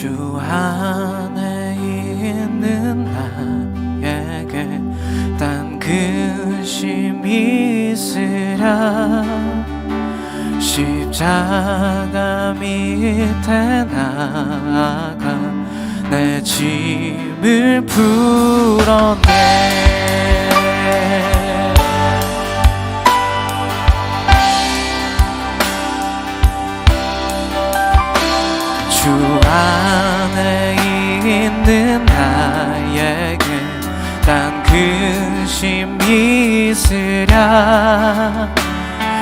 주 안에 있는 나에게 딴 근심이 있으랴. 십자가 밑에 나아가 내 짐을 풀어내. 주 안에 있는 나에게 딴 근심이 있으랴.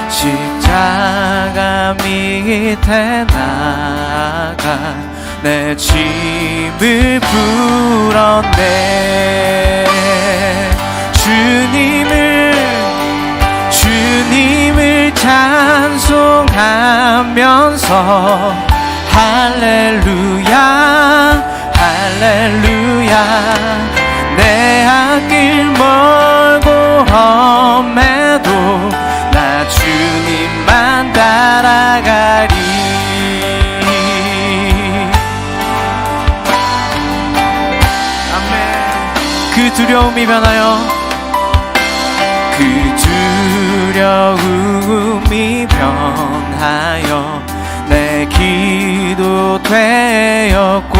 십자가 밑에 나아가 내 짐을 풀어내. 주님을 찬송하면서 할렐루야 할렐루야. 내 앞길 멀고 험해도 나 주님만 따라가리. 아멘. 그 두려움이 변하여 내 기도 되었고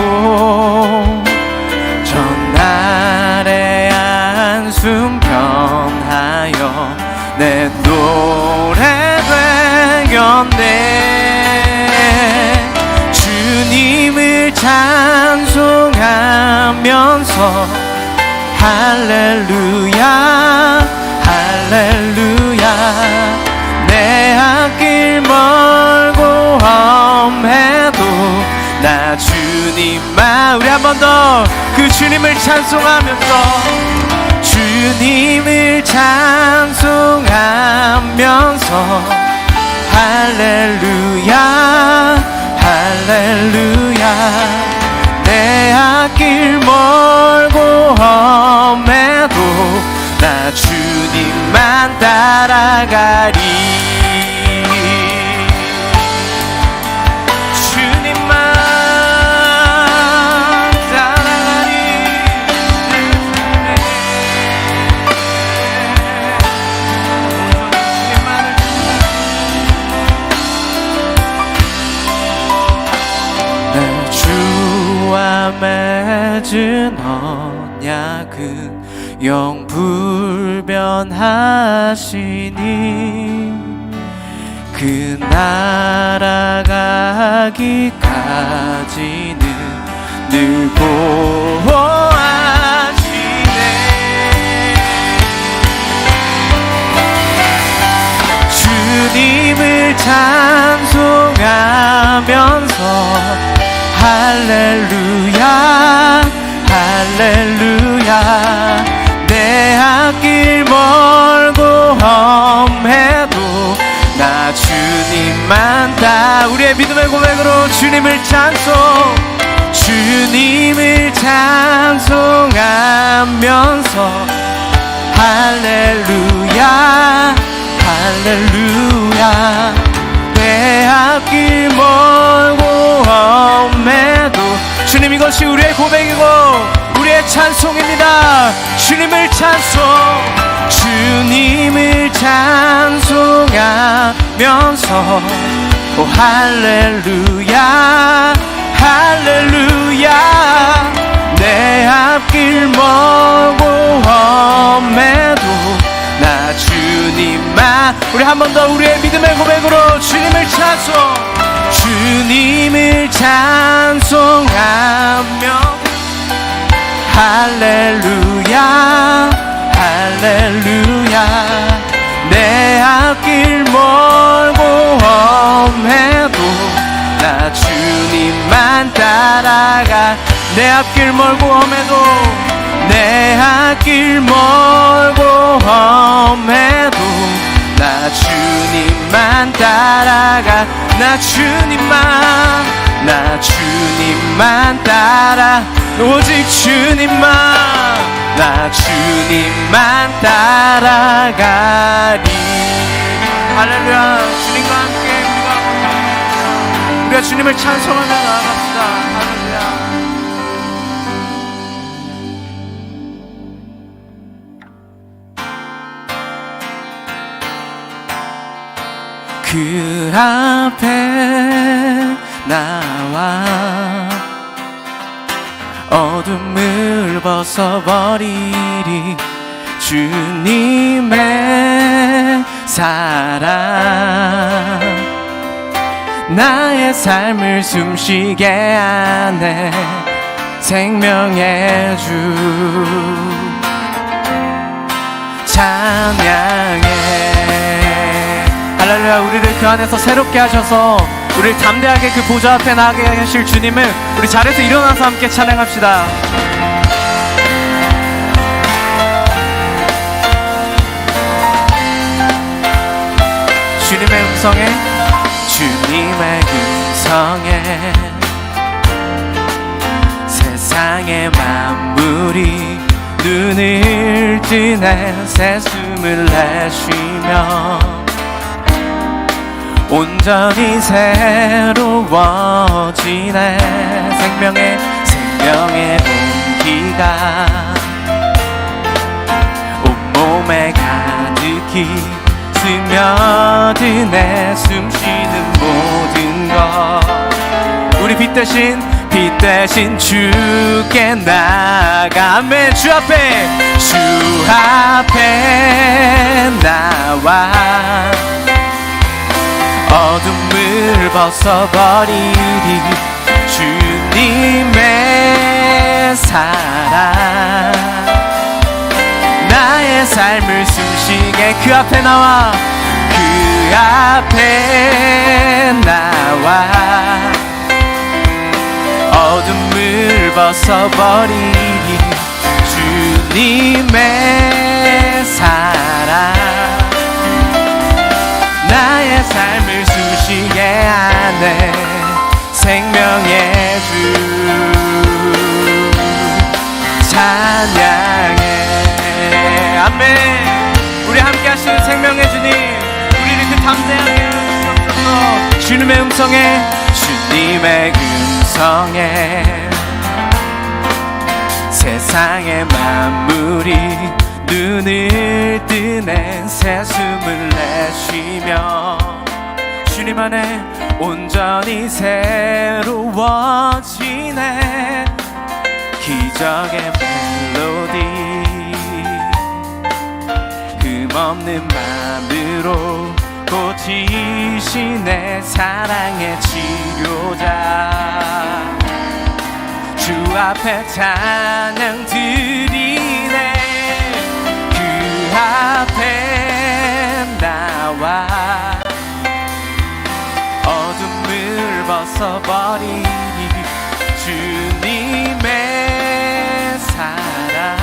전날의 한숨 변하여 내 노래 되었네. 주님을 찬송하면서 할렐루야 할렐루야. 내 앞길 멀고 험해도 나 주님만. 우리 한 번 더 그 주님을 찬송하면서 주님을 찬송하면서 할렐루야 할렐루야. 내 앞길 멀고 험해도 나 주님만 따라가리. 맺은 언약은 영불변하시니 그 날아가기까지는 늘 보호하시네. 주님을 찬송하면서 할렐루야 할렐루야. 내 앞길 멀고 험해도 나 주님만 다. 우리의 믿음의 고백으로 주님을 찬송하면서 할렐루야 할렐루야. 내 앞길 멀고 험해도 주님, 이것이 우리의 고백이고 우리의 찬송입니다. 주님을 찬송하면서 오 할렐루야 할렐루야. 내 앞길 멀고 험해도 나 주님만. 우리 한 번 더 우리의 믿음의 고백으로 주님을 찬송하며 할렐루야 할렐루야. 내 앞길 멀고 험해도 나 주님만 따라가. 내 앞길 멀고 험해도 내 앞길 멀고 험해도 나 주님만 따라가. 나 주님만 따라. 오직 주님만. 나 주님만 따라가리. 할렐루야. 주님과 함께 우리가 주님을 찬송하며 나아갑시다. 할렐루야. 그 앞에 나와 어둠을 벗어버리리 주님의 사랑 나의 삶을 숨쉬게 하네 생명의 주 찬양해 할렐루야. 우리를 그 안에서 새롭게 하셔서 우리를 담대하게 그 보좌 앞에 나가게 하실 주님을 우리 자리에서 일어나서 함께 찬양합시다. 주님의 음성에 주님의 음성에 세상의 만물이 눈을 뜨네 새 숨을 내쉬며 온전히 새로워지네 생명의 온기가 온몸에 가득히 스며드네 숨쉬는 모든 것 우리 빛 대신 주께 나가 아멘. 주 앞에 나와 어둠을 벗어버리리 주님의 사랑 나의 삶을 숨쉬게 그 앞에 나와 어둠을 벗어버리리 주님의 사랑 나의 삶을 숨쉬게 하네 생명의 주 찬양해 아멘. 우리 함께 하시는 생명의 주님 우리를 그 담대하게 하시옵소서 주님의 음성에 세상의 만물이 눈을 뜨네 새 숨을 내쉬며 주님 안에 온전히 새로워지네 기적의 멜로디 흠없는 맘으로 고치시네 사랑의 치료자 주 앞에 찬양 드리네 그 앞에 나와 어둠을 벗어버리니 주님의 사랑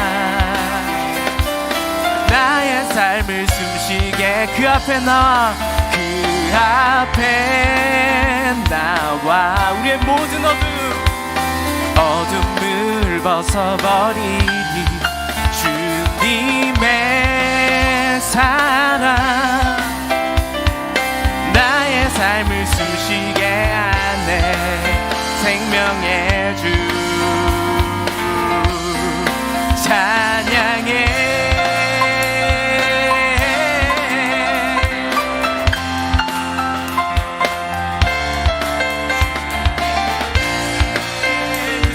나의 삶을 숨쉬게 그 앞에 나와 우리의 모든 어둠을 벗어버리니 주님의 사랑 나의 삶을 숨쉬게 하네 생명의 주 찬양해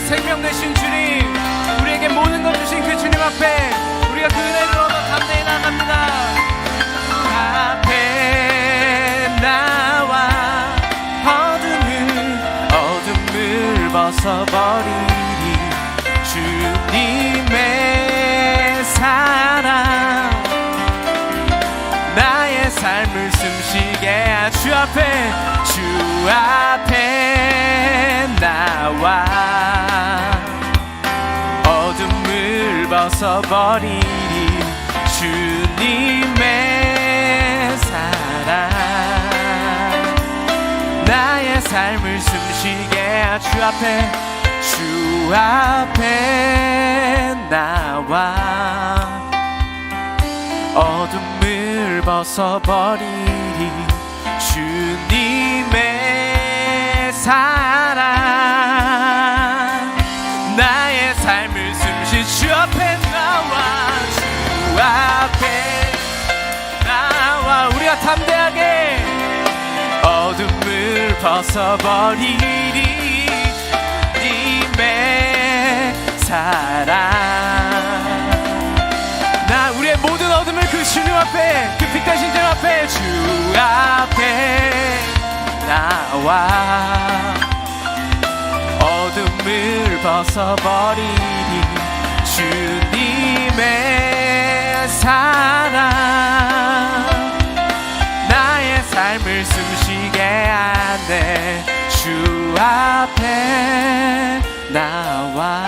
생명 되신 주님 우리에게 모든 것 주신 그 주님 앞에 우리가 그 은혜를 얻어 담대히 나갑니다. 그 앞에 나와 어둠을 벗어버리니 주님의 사랑 나의 삶을 숨쉬게 주 앞에 나와 어둠을 벗어버리니 주님의 사랑 나의 삶을 숨쉬게 주 앞에 나와 어둠을 벗어버리니 주님의 사랑 나의 삶을 숨쉬 주 앞에 나와 우리가 담대하게 벗어버리리 주님의 사랑. 나 우리의 모든 어둠을 그 주님 앞에, 그 빛나신 주 앞에, 주 앞에 나와 어둠을 벗어버리리 주님의 사랑. 나의 삶을 숨쉬게 하네 주 앞에 나와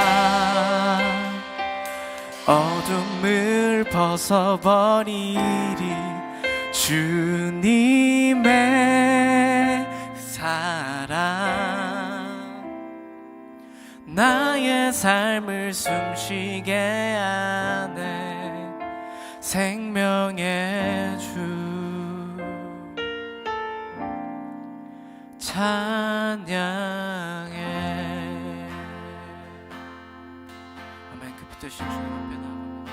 어둠을 벗어버리리 주님의 사랑. 나의 삶을 숨쉬게 하네 생명의 주 찬양해. 아멘. 그 빛되신 주님 앞에 나아갑니다.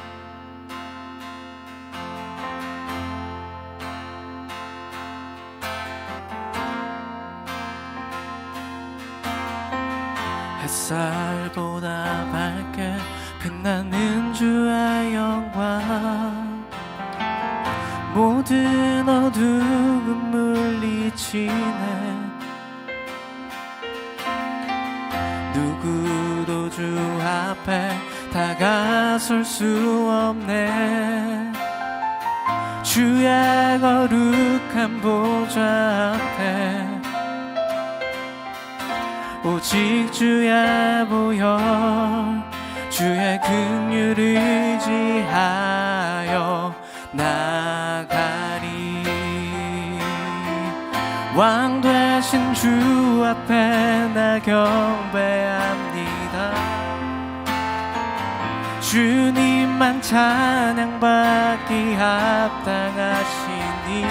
햇살보다 밝게 빛나는 주의 영광 모든 어두움을 물리치네. 누구도 주 앞에 다가설 수 없네. 주의 거룩한 보좌 앞에 오직 주의 보혈 주의 긍휼을 의지하여 나가리. 왕 되신 주 앞에 나 경배합니다. 주님만 찬양받기 합당하시니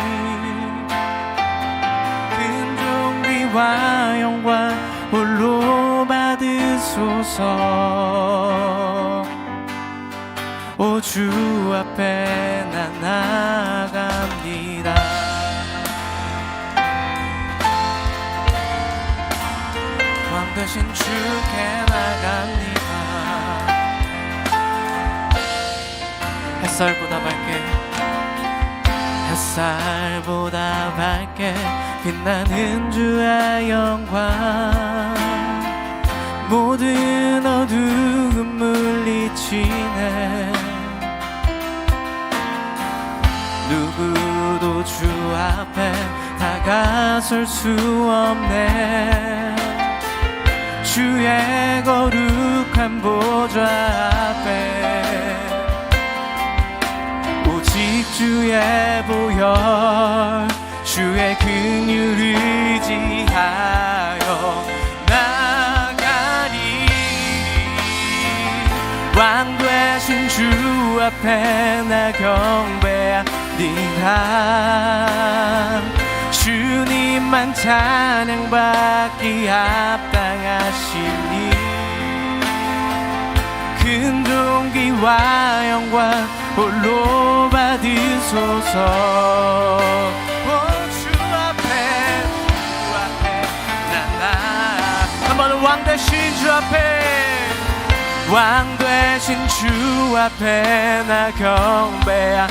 근종기와 영광 홀로 받으소서. 오 주 앞에 난 나갑니다. 왕 되신 주께 나갑니다. 햇살보다 밝게 햇살보다 밝게 빛나는 주의 영광 모든 어두움 물리치네. 누구도 주 앞에 다가설 수 없네. 주의 거룩한 보좌 앞에 오직 주의 보혈 주의 긍휼을 의지하여 나가리. 왕 되신 주 앞에 나 경배합니다. 주님만 찬양받기 합당하시니 근종기와 영광 홀로 받으소서. 왕 되신 주 앞에 왕 되신 주 앞에 나 경배합니다.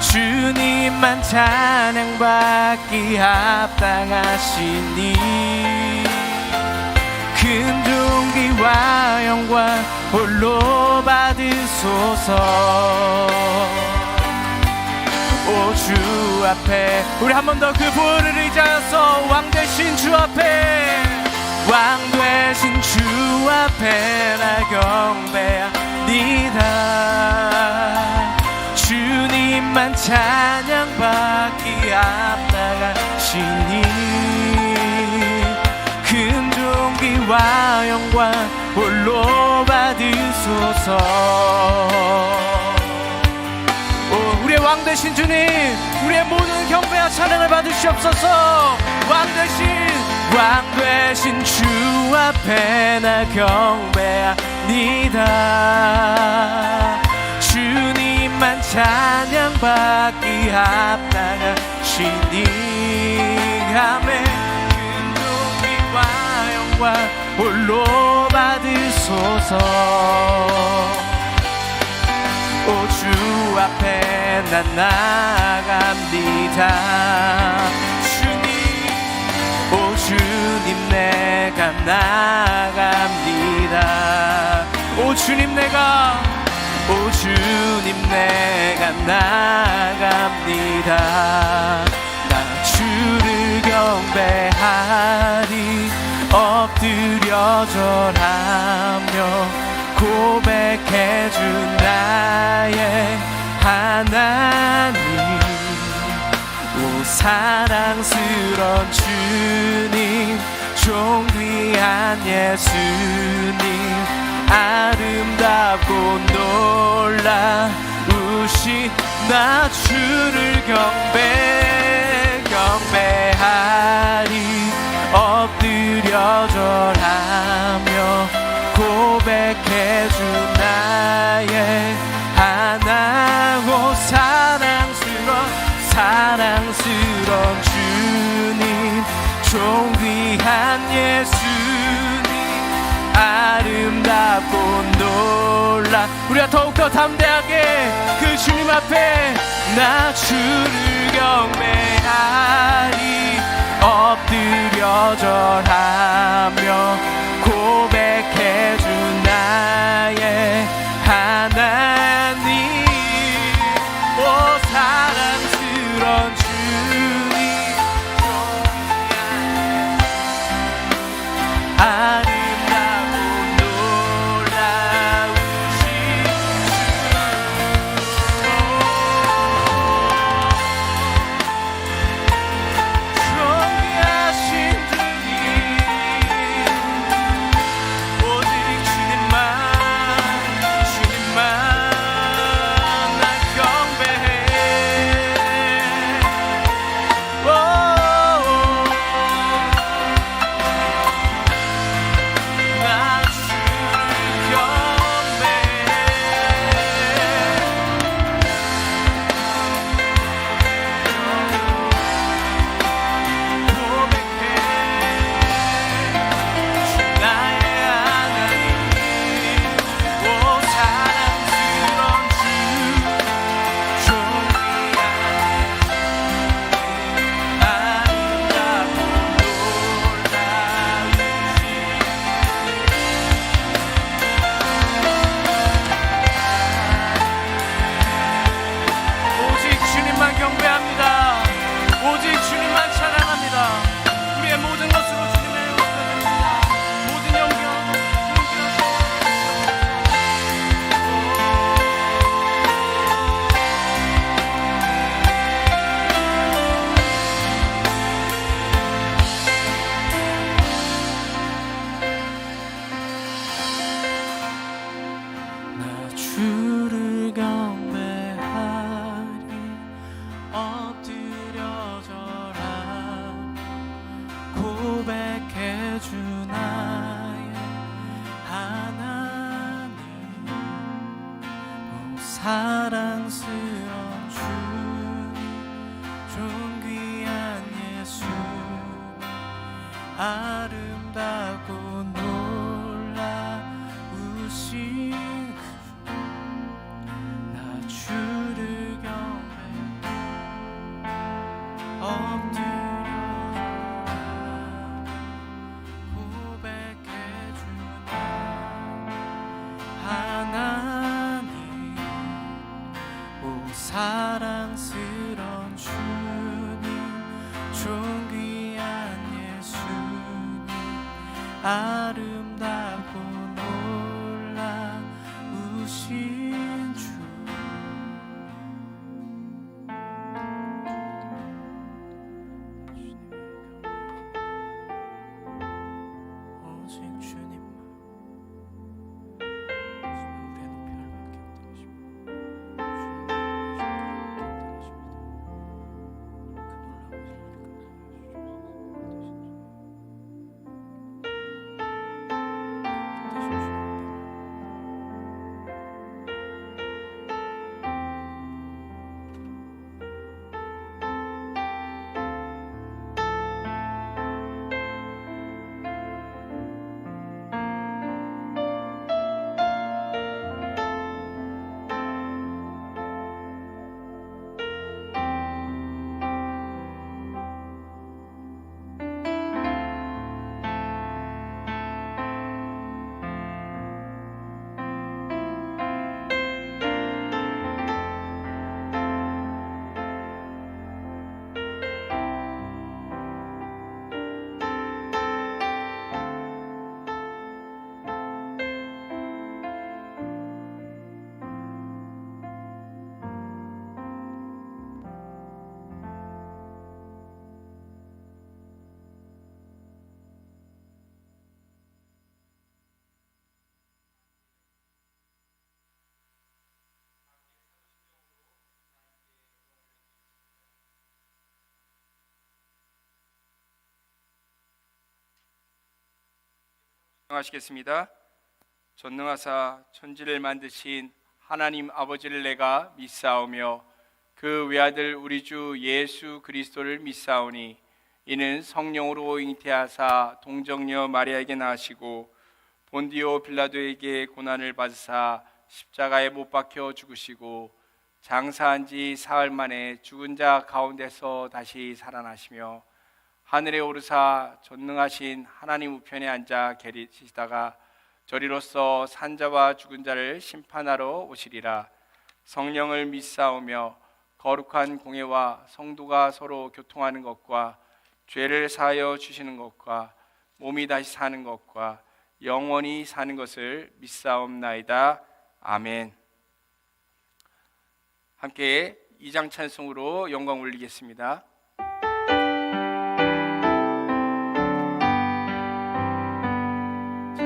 주님만 찬양받기 합당하시니 근종기와 영광 홀로 받으소서. 오 주 앞에 우리 한 번 더 그 보혈을 의지하여서 왕 되신 주 앞에 왕 되신 주 앞에 나 경배합니다. 주님만 찬양받기 합당하시니 근종기와 영광 홀로 받으소서. 우리의 왕 되신 주님 우리의 모든 경배와 찬양을 받으시옵소서. 왕 되신 주 앞에 나 경배합니다. 주님만 찬양받기 합당하시니 주시니 아멘. 근동기와 영광 홀로 받으소서. 오 주 앞에 난 나아갑니다. 주님, 오 주님 내가 나아갑니다. 오 주님 내가, 오 주님 내가 나아갑니다. 나 주를 경배하리. 엎드려 절하며 고백해준 나의 하나님. 오 사랑스런 주님, 존귀한 예수님, 아름답고 놀라우신 나 주를 경배하리. 엎드려 절하며 고백해준 나의 하나고 사랑스런 주님, 존귀한 예수님, 아름답고 놀라. 우리가 더욱더 담대하게 그 주님 앞에 나 주를 경배하리. 엎드려 절하며 고백해준 나의 하나님. 오 사랑스런 주님, 아름다고 놀라우신 사랑스러운 주님, 존귀한 예수, 아름답고 놀라우신 나 주를 경배 엎드려 고백해주나 하나님. 오 사랑스러운 주님, 존귀한 예수님, 아름답고 놀라우신 주. 오직 주님만 우리의 높이 하시겠습니다. 전능하사 천지를 만드신 하나님 아버지를 내가 믿사오며 그 외아들 우리 주 예수 그리스도를 믿사오니 이는 성령으로 잉태하사 동정녀 마리아에게 나시고 본디오 빌라도에게 고난을 받으사 십자가에 못 박혀 죽으시고 장사한 지 사흘 만에 죽은 자 가운데서 다시 살아나시며 하늘에 오르사 전능하신 하나님 우편에 앉아 계시다가 저리로서 산자와 죽은 자를 심판하러 오시리라. 성령을 믿사오며 거룩한 공회와 성도가 서로 교통하는 것과 죄를 사하여 주시는 것과 몸이 다시 사는 것과 영원히 사는 것을 믿사옵나이다. 아멘. 함께 2장 찬송으로 영광 올리겠습니다.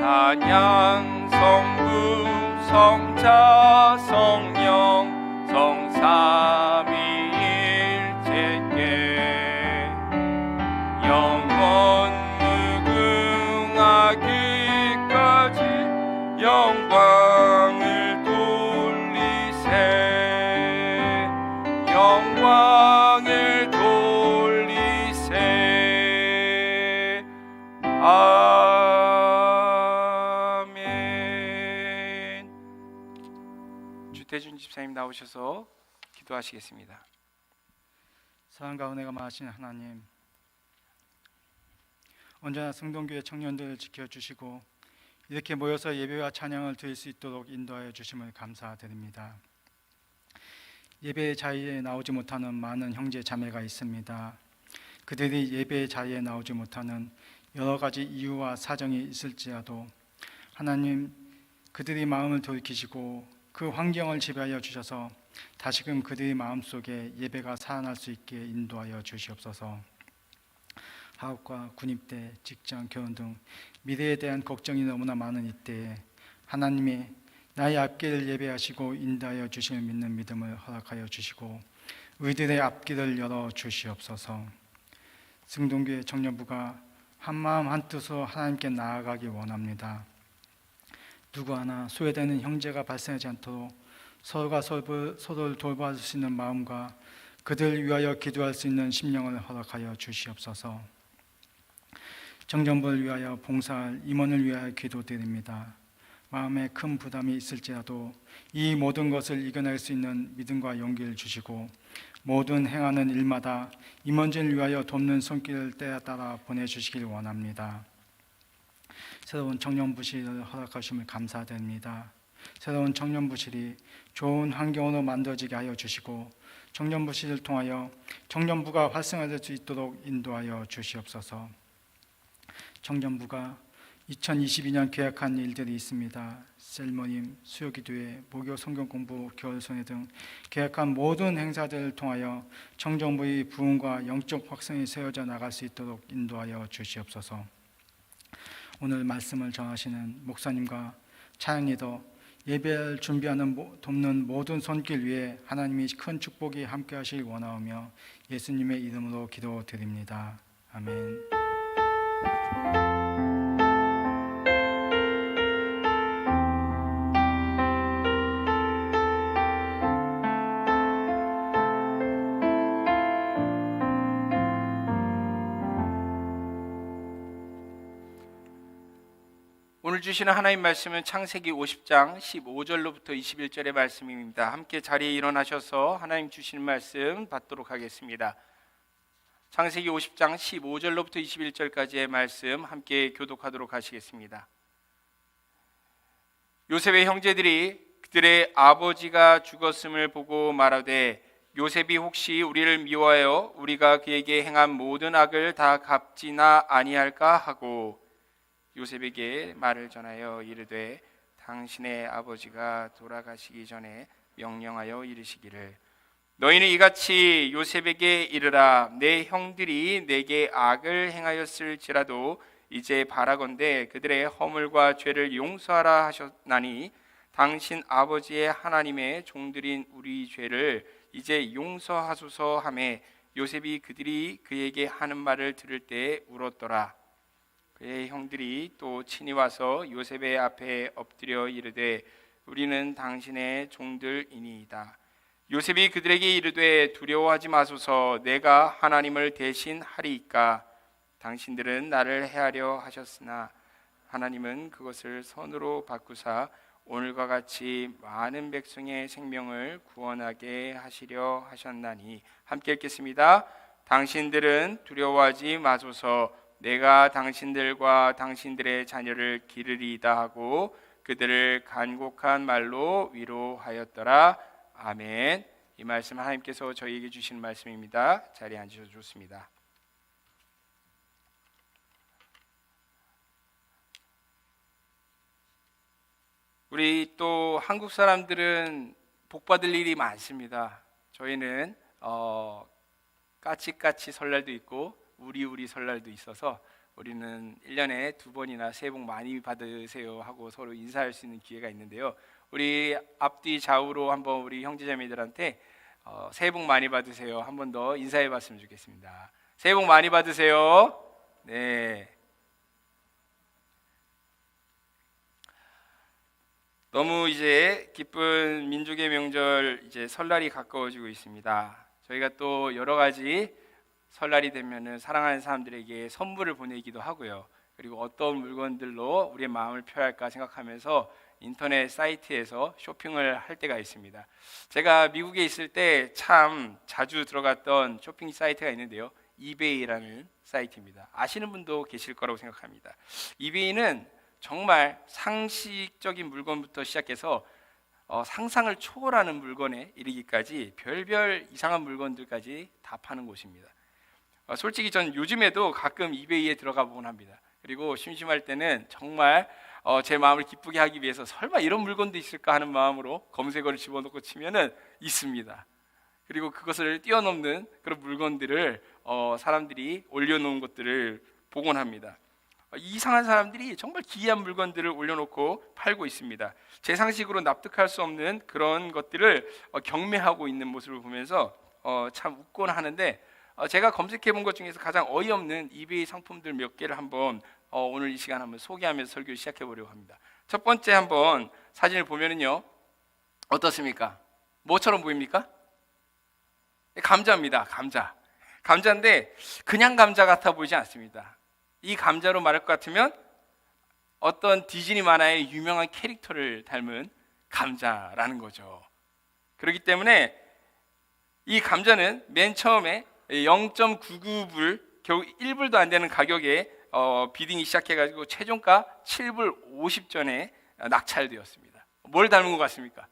찬양 성부 성자 성령 성삼위일체께 영원 무궁하기까지 영광을 돌리세 영광을 돌리세 주태준 집사님 나오셔서 기도하시겠습니다. 사랑과 은혜가 많으신 하나님, 언제나 성동교회 청년들을 지켜주시고 이렇게 모여서 예배와 찬양을 드릴 수 있도록 인도하여 주심을 감사드립니다. 예배의 자리에 나오지 못하는 많은 형제 자매가 있습니다. 그들이 예배의 자리에 나오지 못하는 여러 가지 이유와 사정이 있을지라도 하나님, 그들이 마음을 돌이키시고 그 환경을 지배하여 주셔서 다시금 그들의 마음속에 예배가 살아날 수 있게 인도하여 주시옵소서. 학업과 군입대, 직장, 결혼 등 미래에 대한 걱정이 너무나 많은 이때에 하나님이 나의 앞길을 예배하시고 인도하여 주심을 믿는 믿음을 허락하여 주시고 우리들의 앞길을 열어 주시옵소서. 승동교회 청년부가 한마음 한뜻으로 하나님께 나아가기 원합니다. 누구 하나 소외되는 형제가 발생하지 않도록 서로가 서로를 돌봐줄 수 있는 마음과 그들을 위하여 기도할 수 있는 심령을 허락하여 주시옵소서. 정전부를 위하여 봉사할 임원을 위하여 기도드립니다. 마음에 큰 부담이 있을지라도 이 모든 것을 이겨낼 수 있는 믿음과 용기를 주시고 모든 행하는 일마다 임원진을 위하여 돕는 손길을 때에 따라 보내주시길 원합니다. 새로운 청년부실을 허락하심을 감사드립니다. 새로운 청년부실이 좋은 환경으로 만들어지게 하여 주시고 청년부실을 통하여 청년부가 활성화될 수 있도록 인도하여 주시옵소서. 청년부가 2022년 계획한 일들이 있습니다. 셀모님, 수요기도회, 목요 성경공부, 겨울송회 등 계획한 모든 행사들을 통하여 청년부의 부흥과 영적 확성이 세워져 나갈 수 있도록 인도하여 주시옵소서. 오늘 말씀을 전하시는 목사님과 찬양 리더, 예배를 준비하는 돕는 모든 손길 위에 하나님이 큰 축복이 함께 하시길 원하오며 예수님의 이름으로 기도드립니다. 아멘. 오늘 주시는 하나님 말씀은 창세기 50장 15절로부터 21절의 말씀입니다. 함께 자리에 일어나셔서 하나님 주시는 말씀 받도록 하겠습니다. 창세기 50장 15절로부터 21절까지의 말씀 함께 교독하도록 하시겠습니다. 요셉의 형제들이 그들의 아버지가 죽었음을 보고 말하되 요셉이 혹시 우리를 미워하여 우리가 그에게 행한 모든 악을 다 갚지나 아니할까 하고 요셉에게 말을 전하여 이르되 당신의 아버지가 돌아가시기 전에 명령하여 이르시기를 너희는 이같이 요셉에게 이르라 내 형들이 내게 악을 행하였을지라도 이제 바라건대 그들의 허물과 죄를 용서하라 하셨나니 당신 아버지의 하나님의 종들인 우리 죄를 이제 용서하소서 하매 요셉이 그들이 그에게 하는 말을 들을 때 울었더라. 그의 형들이 또 친히 와서 요셉의 앞에 엎드려 이르되 우리는 당신의 종들이니이다. 요셉이 그들에게 이르되 두려워하지 마소서. 내가 하나님을 대신 하리이까. 당신들은 나를 해하려 하셨으나 하나님은 그것을 선으로 바꾸사 오늘과 같이 많은 백성의 생명을 구원하게 하시려 하셨나니. 함께 읽겠습니다. 당신들은 두려워하지 마소서. 내가 당신들과 당신들의 자녀를 기르리이다 하고 그들을 간곡한 말로 위로하였더라. 아멘. 이 말씀 하나님께서 저희에게 주시는 말씀입니다. 자리에 앉으셔도 좋습니다. 우리 또 한국 사람들은 복 받을 일이 많습니다. 저희는 까치까치 설날도 있고 우리 설날도 있어서 우리는 1년에 2번이나 새해 복 많이 받으세요 하고 서로 인사할 수 있는 기회가 있는데요. 우리 앞뒤 좌우로 한번 우리 형제자매들한테 새해 복 많이 받으세요 한 번 더 인사해 봤으면 좋겠습니다. 새해 복 많이 받으세요. 네. 너무 이제 기쁜 민족의 명절 이제 설날이 가까워지고 있습니다. 저희가 또 여러 가지 설날이 되면은 사랑하는 사람들에게 선물을 보내기도 하고요. 그리고 어떤 물건들로 우리의 마음을 표할까 생각하면서 인터넷 사이트에서 쇼핑을 할 때가 있습니다. 제가 미국에 있을 때 참 자주 들어갔던 쇼핑 사이트가 있는데요. 이베이라는 사이트입니다. 아시는 분도 계실 거라고 생각합니다. 이베이는 정말 상식적인 물건부터 시작해서 상상을 초월하는 물건에 이르기까지 별별 이상한 물건들까지 다 파는 곳입니다. 솔직히 전 요즘에도 가끔 이베이에 들어가 보곤 합니다. 그리고 심심할 때는 정말 제 마음을 기쁘게 하기 위해서 설마 이런 물건도 있을까 하는 마음으로 검색어를 집어넣고 치면은 있습니다. 그리고 그것을 뛰어넘는 그런 물건들을 사람들이 올려놓은 것들을 보곤 합니다. 이상한 사람들이 정말 기이한 물건들을 올려놓고 팔고 있습니다. 제 상식으로 납득할 수 없는 그런 것들을 경매하고 있는 모습을 보면서 참 웃곤 하는데, 제가 검색해 본 것 중에서 가장 어이없는 이베이 상품들 몇 개를 한번 오늘 이 시간 한번 소개하면서 설교를 시작해 보려고 합니다. 첫 번째 한번 사진을 보면은요, 어떻습니까? 뭐처럼 보입니까? 감자입니다. 감자인데 그냥 감자 같아 보이지 않습니다. 이 감자로 말할 것 같으면 어떤 디즈니 만화의 유명한 캐릭터를 닮은 감자라는 거죠. 그렇기 때문에 이 감자는 맨 처음에 0.99불, 겨우 1불도 안 되는 가격에 비딩이 시작해가지고 최종가 7불 50전에 낙찰되었습니다. 뭘 닮은 것 같습니까?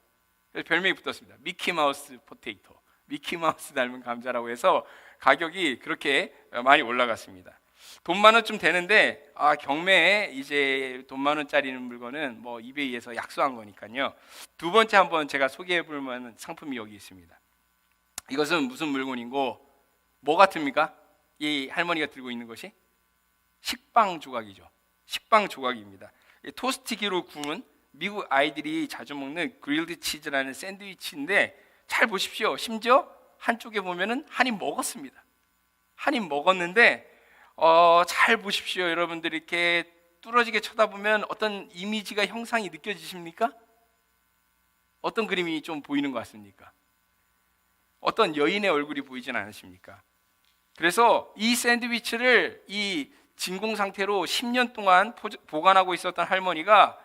그래서 별명이 붙었습니다. 미키마우스 포테이토, 미키마우스 닮은 감자라고 해서 가격이 그렇게 많이 올라갔습니다. 돈 10,000원쯤 되는데 경매에 이제 돈 10,000원짜리 물건은 뭐 이베이에서 약소한 거니까요. 두 번째 한번 제가 소개해 볼 만한 상품이 여기 있습니다. 이것은 무슨 물건이고 뭐 같습니까? 이 할머니가 들고 있는 것이 식빵 조각이죠. 식빵 조각입니다. 토스트기로 구운 미국 아이들이 자주 먹는 그릴드 치즈라는 샌드위치인데, 잘 보십시오. 심지어 한쪽에 보면은 한 입 먹었습니다. 한 입 먹었는데 잘 보십시오. 여러분들 이렇게 뚫어지게 쳐다보면 어떤 이미지가 형상이 느껴지십니까? 어떤 그림이 좀 보이는 것 같습니까? 어떤 여인의 얼굴이 보이진 않으십니까? 그래서 이 샌드위치를 이 진공 상태로 10년 동안 보관하고 있었던 할머니가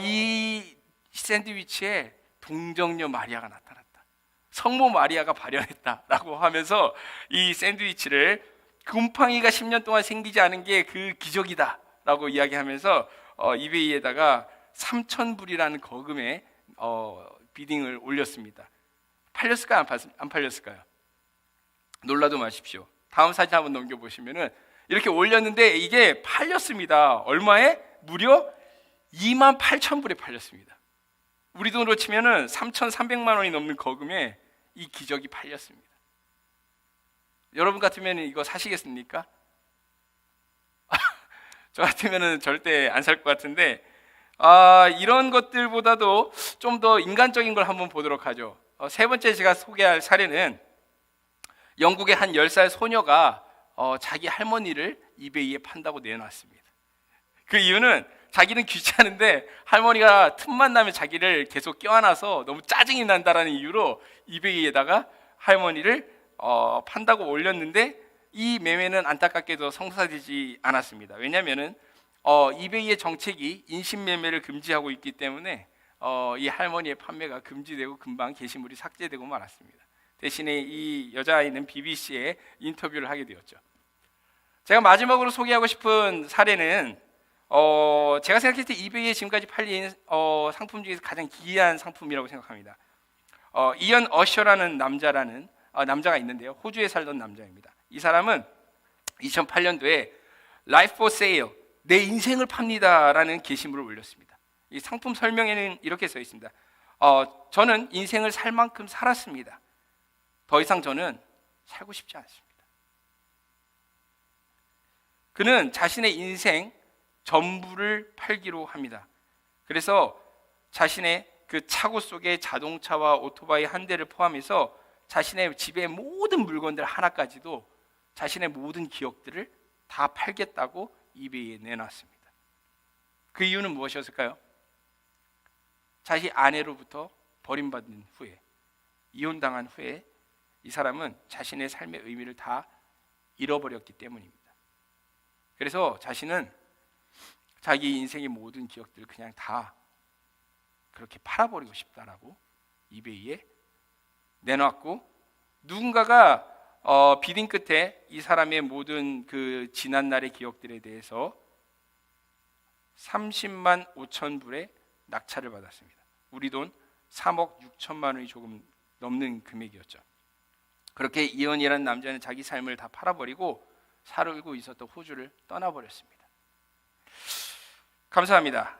이 샌드위치에 동정녀 마리아가 나타났다, 성모 마리아가 발현했다라고 하면서 이 샌드위치를 곰팡이가 10년 동안 생기지 않은 게 그 기적이다라고 이야기하면서 이베이에다가 3,000불이라는 거금의 비딩을 올렸습니다. 팔렸을까요? 안 팔렸을까요? 놀라도 마십시오. 다음 사진 한번 넘겨보시면은 이렇게 올렸는데 이게 팔렸습니다. 얼마에? 무려 28,000불에 팔렸습니다. 우리 돈으로 치면은 3,300만 원이 넘는 거금에 이 기적이 팔렸습니다. 여러분 같으면 이거 사시겠습니까? 저 같으면 절대 안 살 것 같은데, 이런 것들보다도 좀 더 인간적인 걸 한번 보도록 하죠. 세 번째 제가 소개할 사례는 영국의 한 10살 소녀가 자기 할머니를 이베이에 판다고 내놨습니다. 그 이유는 자기는 귀찮은데 할머니가 틈만 나면 자기를 계속 껴안아서 너무 짜증이 난다라는 이유로 이베이에다가 할머니를 판다고 올렸는데, 이 매매는 안타깝게도 성사되지 않았습니다. 왜냐하면은 이베이의 정책이 인신매매를 금지하고 있기 때문에 이 할머니의 판매가 금지되고 금방 게시물이 삭제되고 말았습니다. 대신에 이 여자아이는 BBC에 인터뷰를 하게 되었죠. 제가 마지막으로 소개하고 싶은 사례는 제가 생각했을 때 이베이에 지금까지 팔린 상품 중에서 가장 기이한 상품이라고 생각합니다. 이언 어셔라는 남자가 있는데요. 호주에 살던 남자입니다. 이 사람은 2008년도에 Life for Sale, 내 인생을 팝니다라는 게시물을 올렸습니다. 이 상품 설명에는 이렇게 써 있습니다. 저는 인생을 살 만큼 살았습니다. 더 이상 저는 살고 싶지 않습니다. 그는 자신의 인생 전부를 팔기로 합니다. 그래서 자신의 그 차고 속에 자동차와 오토바이 한 대를 포함해서 자신의 집의 모든 물건들 하나까지도, 자신의 모든 기억들을 다 팔겠다고 이베이에 내놨습니다. 그 이유는 무엇이었을까요? 자기 아내로부터 버림받은 후에, 이혼당한 후에 이 사람은 자신의 삶의 의미를 다 잃어버렸기 때문입니다. 그래서 자신은 자기 인생의 모든 기억들을 그냥 다 그렇게 팔아버리고 싶다라고 이베이에 내놨고, 누군가가 비딩 끝에 이 사람의 모든 그 지난 날의 기억들에 대해서 30만 5천 불의 낙찰을 받았습니다. 우리 돈 3억 6천만 원이 조금 넘는 금액이었죠. 그렇게 이언이라는 남자는 자기 삶을 다 팔아버리고 살고 있었던 호주를 떠나버렸습니다. 감사합니다.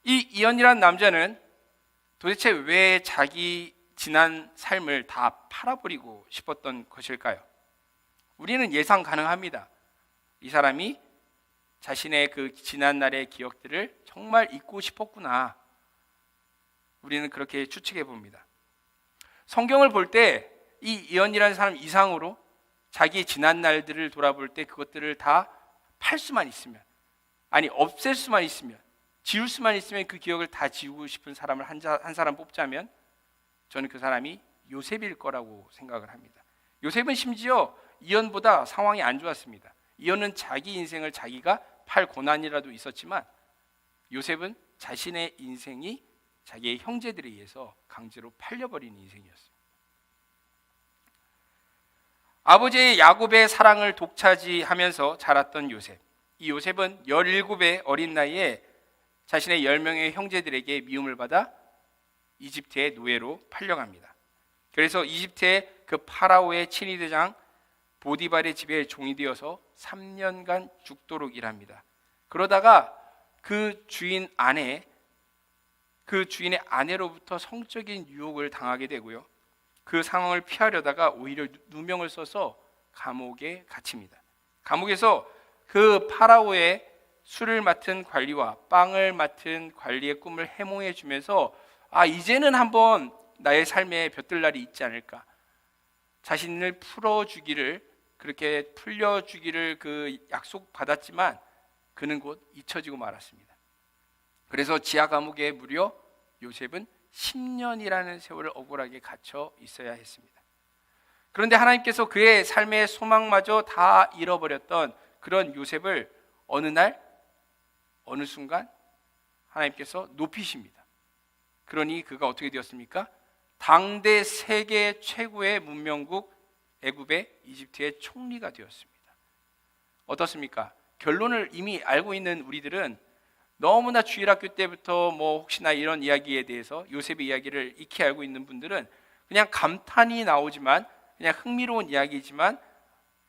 이 이언이라는 남자는 도대체 왜 자기 지난 삶을 다 팔아버리고 싶었던 것일까요? 우리는 예상 가능합니다. 이 사람이 자신의 그 지난 날의 기억들을 정말 잊고 싶었구나. 우리는 그렇게 추측해 봅니다. 성경을 볼 때 이 이언이라는 사람 이상으로 자기의 지난 날들을 돌아볼 때 그것들을 다 팔 수만 있으면, 아니 없앨 수만 있으면, 지울 수만 있으면 그 기억을 다 지우고 싶은 사람을 한 사람 뽑자면 저는 그 사람이 요셉일 거라고 생각을 합니다. 요셉은 심지어 이언보다 상황이 안 좋았습니다. 이언은 자기 인생을 자기가 팔 고난이라도 있었지만, 요셉은 자신의 인생이 자기의 형제들에 의해서 강제로 팔려버린 인생이었습니다. 아버지의 야곱의 사랑을 독차지하면서 자랐던 요셉. 이 요셉은 17의 어린 나이에 자신의 10명의 형제들에게 미움을 받아 이집트의 노예로 팔려갑니다. 그래서 이집트의 그 파라오의 친위대장 보디발의 집에 종이 되어서 3년간 죽도록 일합니다. 그러다가 그 주인의 아내로부터 성적인 유혹을 당하게 되고요. 그 상황을 피하려다가 오히려 누명을 써서 감옥에 갇힙니다. 감옥에서 그 파라오의 술을 맡은 관리와 빵을 맡은 관리의 꿈을 해몽해 주면서 이제는 한번 나의 삶에 볕들 날이 있지 않을까, 자신을 그렇게 풀려주기를 그 약속 받았지만 그는 곧 잊혀지고 말았습니다. 그래서 지하 감옥에 무려 요셉은 10년이라는 세월을 억울하게 갇혀 있어야 했습니다. 그런데 하나님께서 그의 삶의 소망마저 다 잃어버렸던 그런 요셉을 어느 날 어느 순간 하나님께서 높이십니다. 그러니 그가 어떻게 되었습니까? 당대 세계 최고의 문명국 애굽의 이집트의 총리가 되었습니다. 어떻습니까? 결론을 이미 알고 있는 우리들은 너무나 주일학교 때부터 혹시나 이런 이야기에 대해서 요셉의 이야기를 익히 알고 있는 분들은 그냥 감탄이 나오지만, 그냥 흥미로운 이야기지만,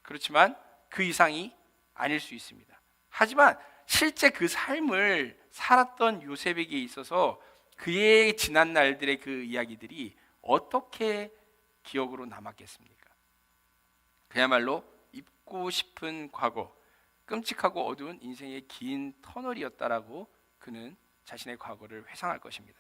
그렇지만 그 이상이 아닐 수 있습니다. 하지만 실제 그 삶을 살았던 요셉에게 있어서 그의 지난 날들의 그 이야기들이 어떻게 기억으로 남았겠습니까? 그야말로 잊고 싶은 과거, 끔찍하고 어두운 인생의 긴 터널이었다라고 그는 자신의 과거를 회상할 것입니다.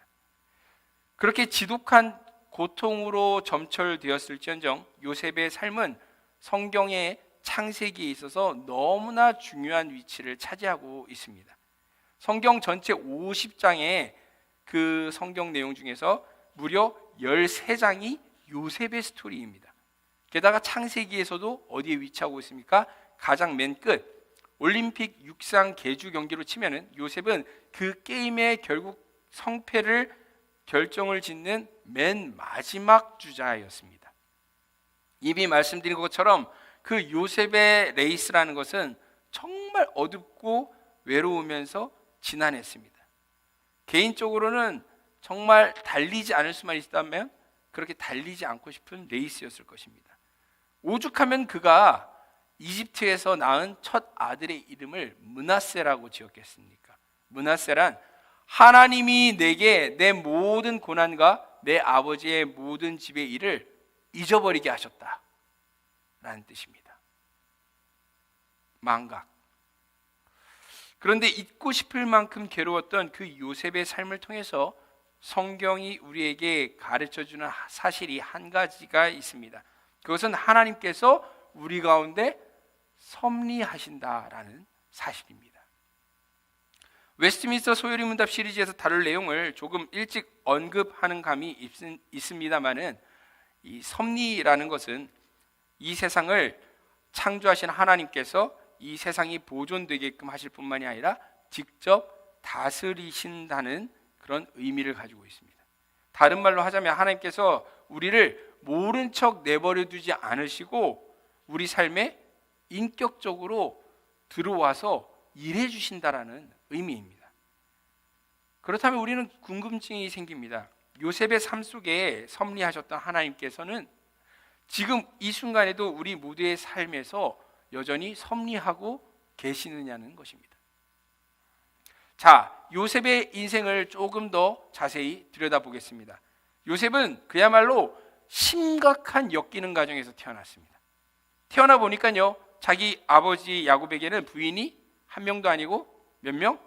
그렇게 지독한 고통으로 점철되었을지언정 요셉의 삶은 성경의 창세기에 있어서 너무나 중요한 위치를 차지하고 있습니다. 성경 전체 50장의 그 성경 내용 중에서 무려 13장이 요셉의 스토리입니다. 게다가 창세기에서도 어디에 위치하고 있습니까? 가장 맨 끝 올림픽 육상 계주 경기로 치면은 요셉은 그 게임의 결국 성패를 결정을 짓는 맨 마지막 주자였습니다. 이미 말씀드린 것처럼 그 요셉의 레이스라는 것은 정말 어둡고 외로우면서 지난했습니다. 개인적으로는 정말 달리지 않을 수만 있다면 그렇게 달리지 않고 싶은 레이스였을 것입니다. 오죽하면 그가 이집트에서 낳은 첫 아들의 이름을 므낫세라고 지었겠습니까? 므낫세란 하나님이 내게 내 모든 고난과 내 아버지의 모든 집의 일을 잊어버리게 하셨다 라는 뜻입니다. 망각. 그런데 잊고 싶을 만큼 괴로웠던 그 요셉의 삶을 통해서 성경이 우리에게 가르쳐주는 사실이 한 가지가 있습니다. 그것은 하나님께서 우리 가운데 섭리하신다라는 사실입니다. 웨스트민스터 소요리 문답 시리즈에서 다룰 내용을 조금 일찍 언급하는 감이 있습니다만은 이 섭리라는 것은 이 세상을 창조하신 하나님께서 이 세상이 보존되게끔 하실 뿐만이 아니라 직접 다스리신다는 그런 의미를 가지고 있습니다. 다른 말로 하자면 하나님께서 우리를 모른 척 내버려 두지 않으시고 우리 삶에 인격적으로 들어와서 일해 주신다라는 의미입니다. 그렇다면 우리는 궁금증이 생깁니다. 요셉의 삶 속에 섭리하셨던 하나님께서는 지금 이 순간에도 우리 모두의 삶에서 여전히 섭리하고 계시느냐는 것입니다. 자, 요셉의 인생을 조금 더 자세히 들여다보겠습니다. 요셉은 그야말로 심각한 엮이는 가정에서 태어났습니다. 태어나 보니까요, 자기 아버지 야곱에게는 부인이 한 명도 아니고 몇 명?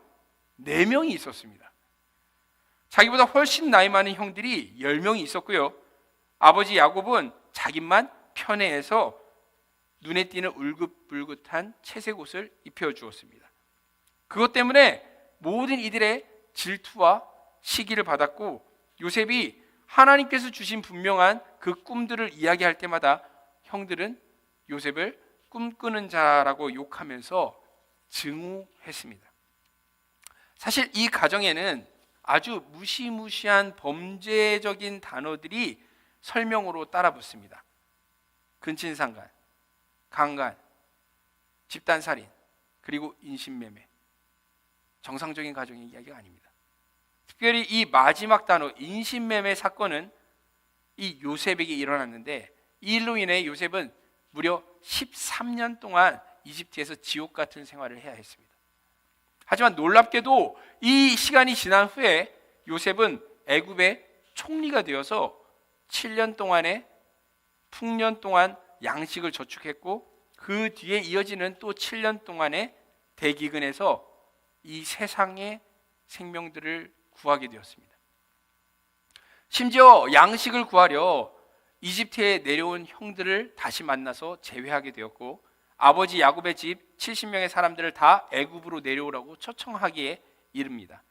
4명이 있었습니다. 자기보다 훨씬 나이 많은 형들이 10명이 있었고요. 아버지 야곱은 자기만 편애해서 눈에 띄는 울긋불긋한 채색 옷을 입혀주었습니다. 그것 때문에 모든 이들의 질투와 시기를 받았고, 요셉이 하나님께서 주신 분명한 그 꿈들을 이야기할 때마다 형들은 요셉을 꿈꾸는 자라고 욕하면서 증오했습니다. 사실 이 가정에는 아주 무시무시한 범죄적인 단어들이 설명으로 따라붙습니다. 근친상간, 강간, 집단살인, 그리고 인신매매. 정상적인 가정의 이야기가 아닙니다. 특별히 이 마지막 단어 인신매매 사건은 이 요셉에게 일어났는데, 이 일로 인해 요셉은 무려 13년 동안 이집트에서 지옥 같은 생활을 해야 했습니다. 하지만 놀랍게도 이 시간이 지난 후에 요셉은 애굽의 총리가 되어서 7년 동안의 풍년 동안 양식을 저축했고, 그 뒤에 이어지는 또 7년 동안의 대기근에서 이 세상의 생명들을 구하게 되었습니다. 심지어 양식을 구하려 이집트에 내려온 형들을 다시 만나서 재회하게 되었고, 아버지 야곱의 집 70명의 사람들을 다 애굽으로 내려오라고 초청하기에 이릅니다.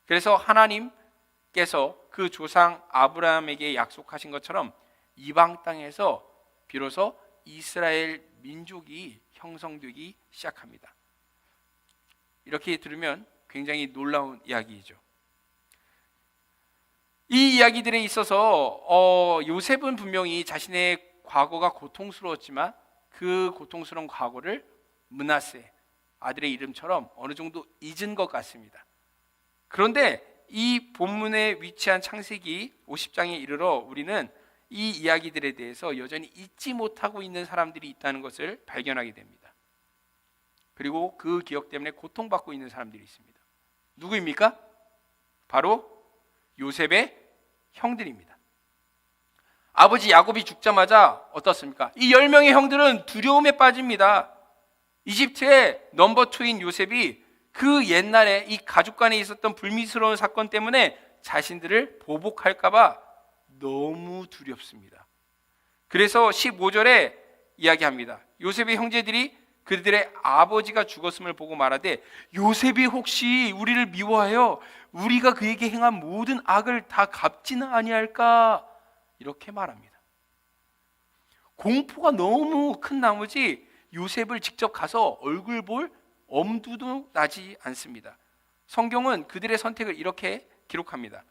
그래서 하나님께서 그 조상 아브라함에게 약속하신 것처럼 이방 땅에서 비로소 이스라엘 민족이 형성되기 시작합니다. 이렇게 들으면 굉장히 놀라운 이야기이죠. 이 이야기들에 있어서 요셉은 분명히 자신의 과거가 고통스러웠지만 그 고통스러운 과거를 므낫세, 아들의 이름처럼 어느 정도 잊은 것 같습니다. 그런데 이 본문에 위치한 창세기 50장에 이르러 우리는 이 이야기들에 대해서 여전히 잊지 못하고 있는 사람들이 있다는 것을 발견하게 됩니다. 그리고 그 기억 때문에 고통받고 있는 사람들이 있습니다. 누구입니까? 바로 요셉의 형들입니다. 아버지 야곱이 죽자마자 어떻습니까? 이 10명의 형들은 두려움에 빠집니다. 이집트의 넘버 2인 요셉이 그 옛날에 이 가족 간에 있었던 불미스러운 사건 때문에 자신들을 보복할까 봐 너무 두렵습니다. 그래서 15절에 이야기합니다. 요셉의 형제들이 그들의 아버지가 죽었음을 보고 말하되 요셉이 혹시 우리를 미워하여 우리가 그에게 행한 모든 악을 다 갚지는 아니할까? 이렇게 말합니다. 공포가 너무 큰 나머지 요셉을 직접 가서 얼굴 볼 엄두도 나지 않습니다. 성경은 그들의 선택을 이렇게 기록합니다.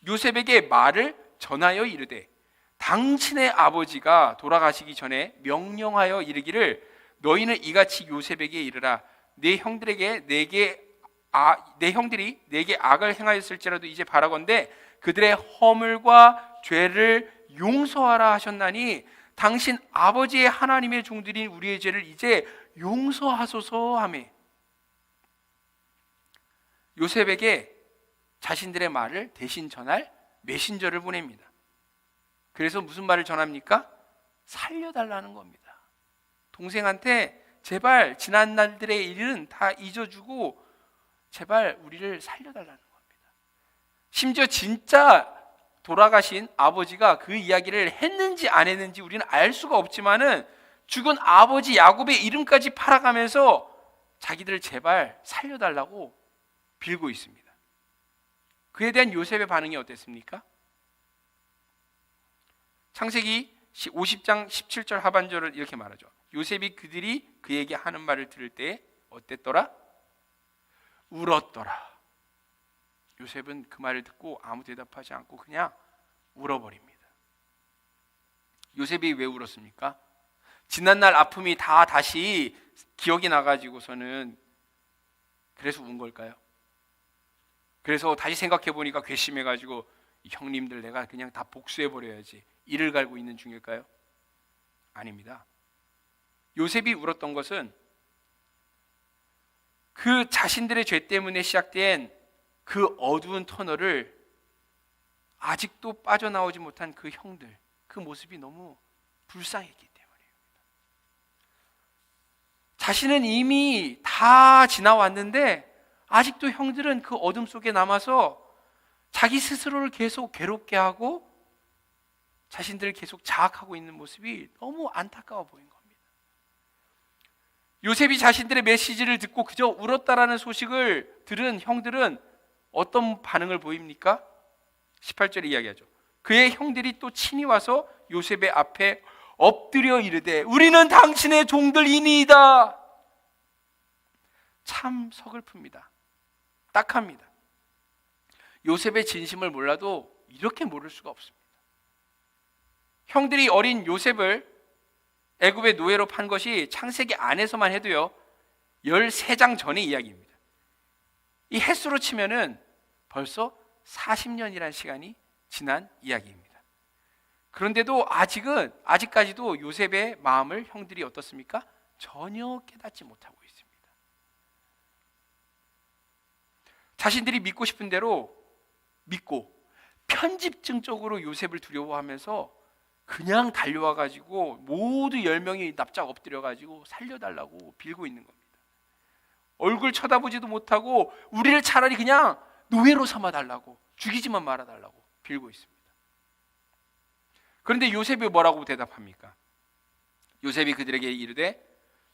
요셉에게 말을 전하여 이르되 당신의 아버지가 돌아가시기 전에 명령하여 이르기를 너희는 이같이 요셉에게 이르라. 내 형들이 내게 악을 행하였을지라도 이제 바라건대 그들의 허물과 죄를 용서하라 하셨나니 당신 아버지의 하나님의 종들인 우리의 죄를 이제 용서하소서 하매. 요셉에게 자신들의 말을 대신 전할 메신저를 보냅니다. 그래서 무슨 말을 전합니까? 살려달라는 겁니다. 동생한테 제발 지난 날들의 일은 다 잊어주고 제발 우리를 살려달라는 겁니다. 심지어 진짜 돌아가신 아버지가 그 이야기를 했는지 안 했는지 우리는 알 수가 없지만은 죽은 아버지 야곱의 이름까지 팔아가면서 자기들을 제발 살려달라고 빌고 있습니다. 그에 대한 요셉의 반응이 어땠습니까? 창세기 50장 17절 하반절을 이렇게 말하죠. 요셉이 그들이 그에게 하는 말을 들을 때 어땠더라? 울었더라. 요셉은 그 말을 듣고 아무 대답하지 않고 그냥 울어버립니다. 요셉이 왜 울었습니까? 지난날 아픔이 다 다시 기억이 나가지고서는 그래서 운 걸까요? 그래서 다시 생각해 보니까 괘씸해가지고 형님들 내가 그냥 다 복수해버려야지 이를 갈고 있는 중일까요? 아닙니다. 요셉이 울었던 것은 그 자신들의 죄 때문에 시작된 그 어두운 터널을 아직도 빠져나오지 못한 그 형들, 그 모습이 너무 불쌍했기 때문입니다. 자신은 이미 다 지나왔는데 아직도 형들은 그 어둠 속에 남아서 자기 스스로를 계속 괴롭게 하고 자신들을 계속 자학하고 있는 모습이 너무 안타까워 보인 겁니다. 요셉이 자신들의 메시지를 듣고 그저 울었다라는 소식을 들은 형들은 어떤 반응을 보입니까? 18절에 이야기하죠. 그의 형들이 또 친히 와서 요셉의 앞에 엎드려 이르되 우리는 당신의 종들이니이다. 참 서글픕니다. 딱합니다. 요셉의 진심을 몰라도 이렇게 모를 수가 없습니다. 형들이 어린 요셉을 애굽의 노예로 판 것이 창세기 안에서만 해도요 13장 전의 이야기입니다. 이 횟수로 치면은 벌써 40년이라는 시간이 지난 이야기입니다. 그런데도 아직까지도 요셉의 마음을 형들이 어떻습니까? 전혀 깨닫지 못하고 있습니다. 자신들이 믿고 싶은 대로 믿고 편집증적으로 요셉을 두려워하면서 그냥 달려와가지고 모두 10명이 납작 엎드려가지고 살려달라고 빌고 있는 겁니다. 얼굴 쳐다보지도 못하고 우리를 차라리 그냥 노예로 삼아달라고, 죽이지만 말아달라고 빌고 있습니다. 그런데 요셉이 뭐라고 대답합니까? 요셉이 그들에게 이르되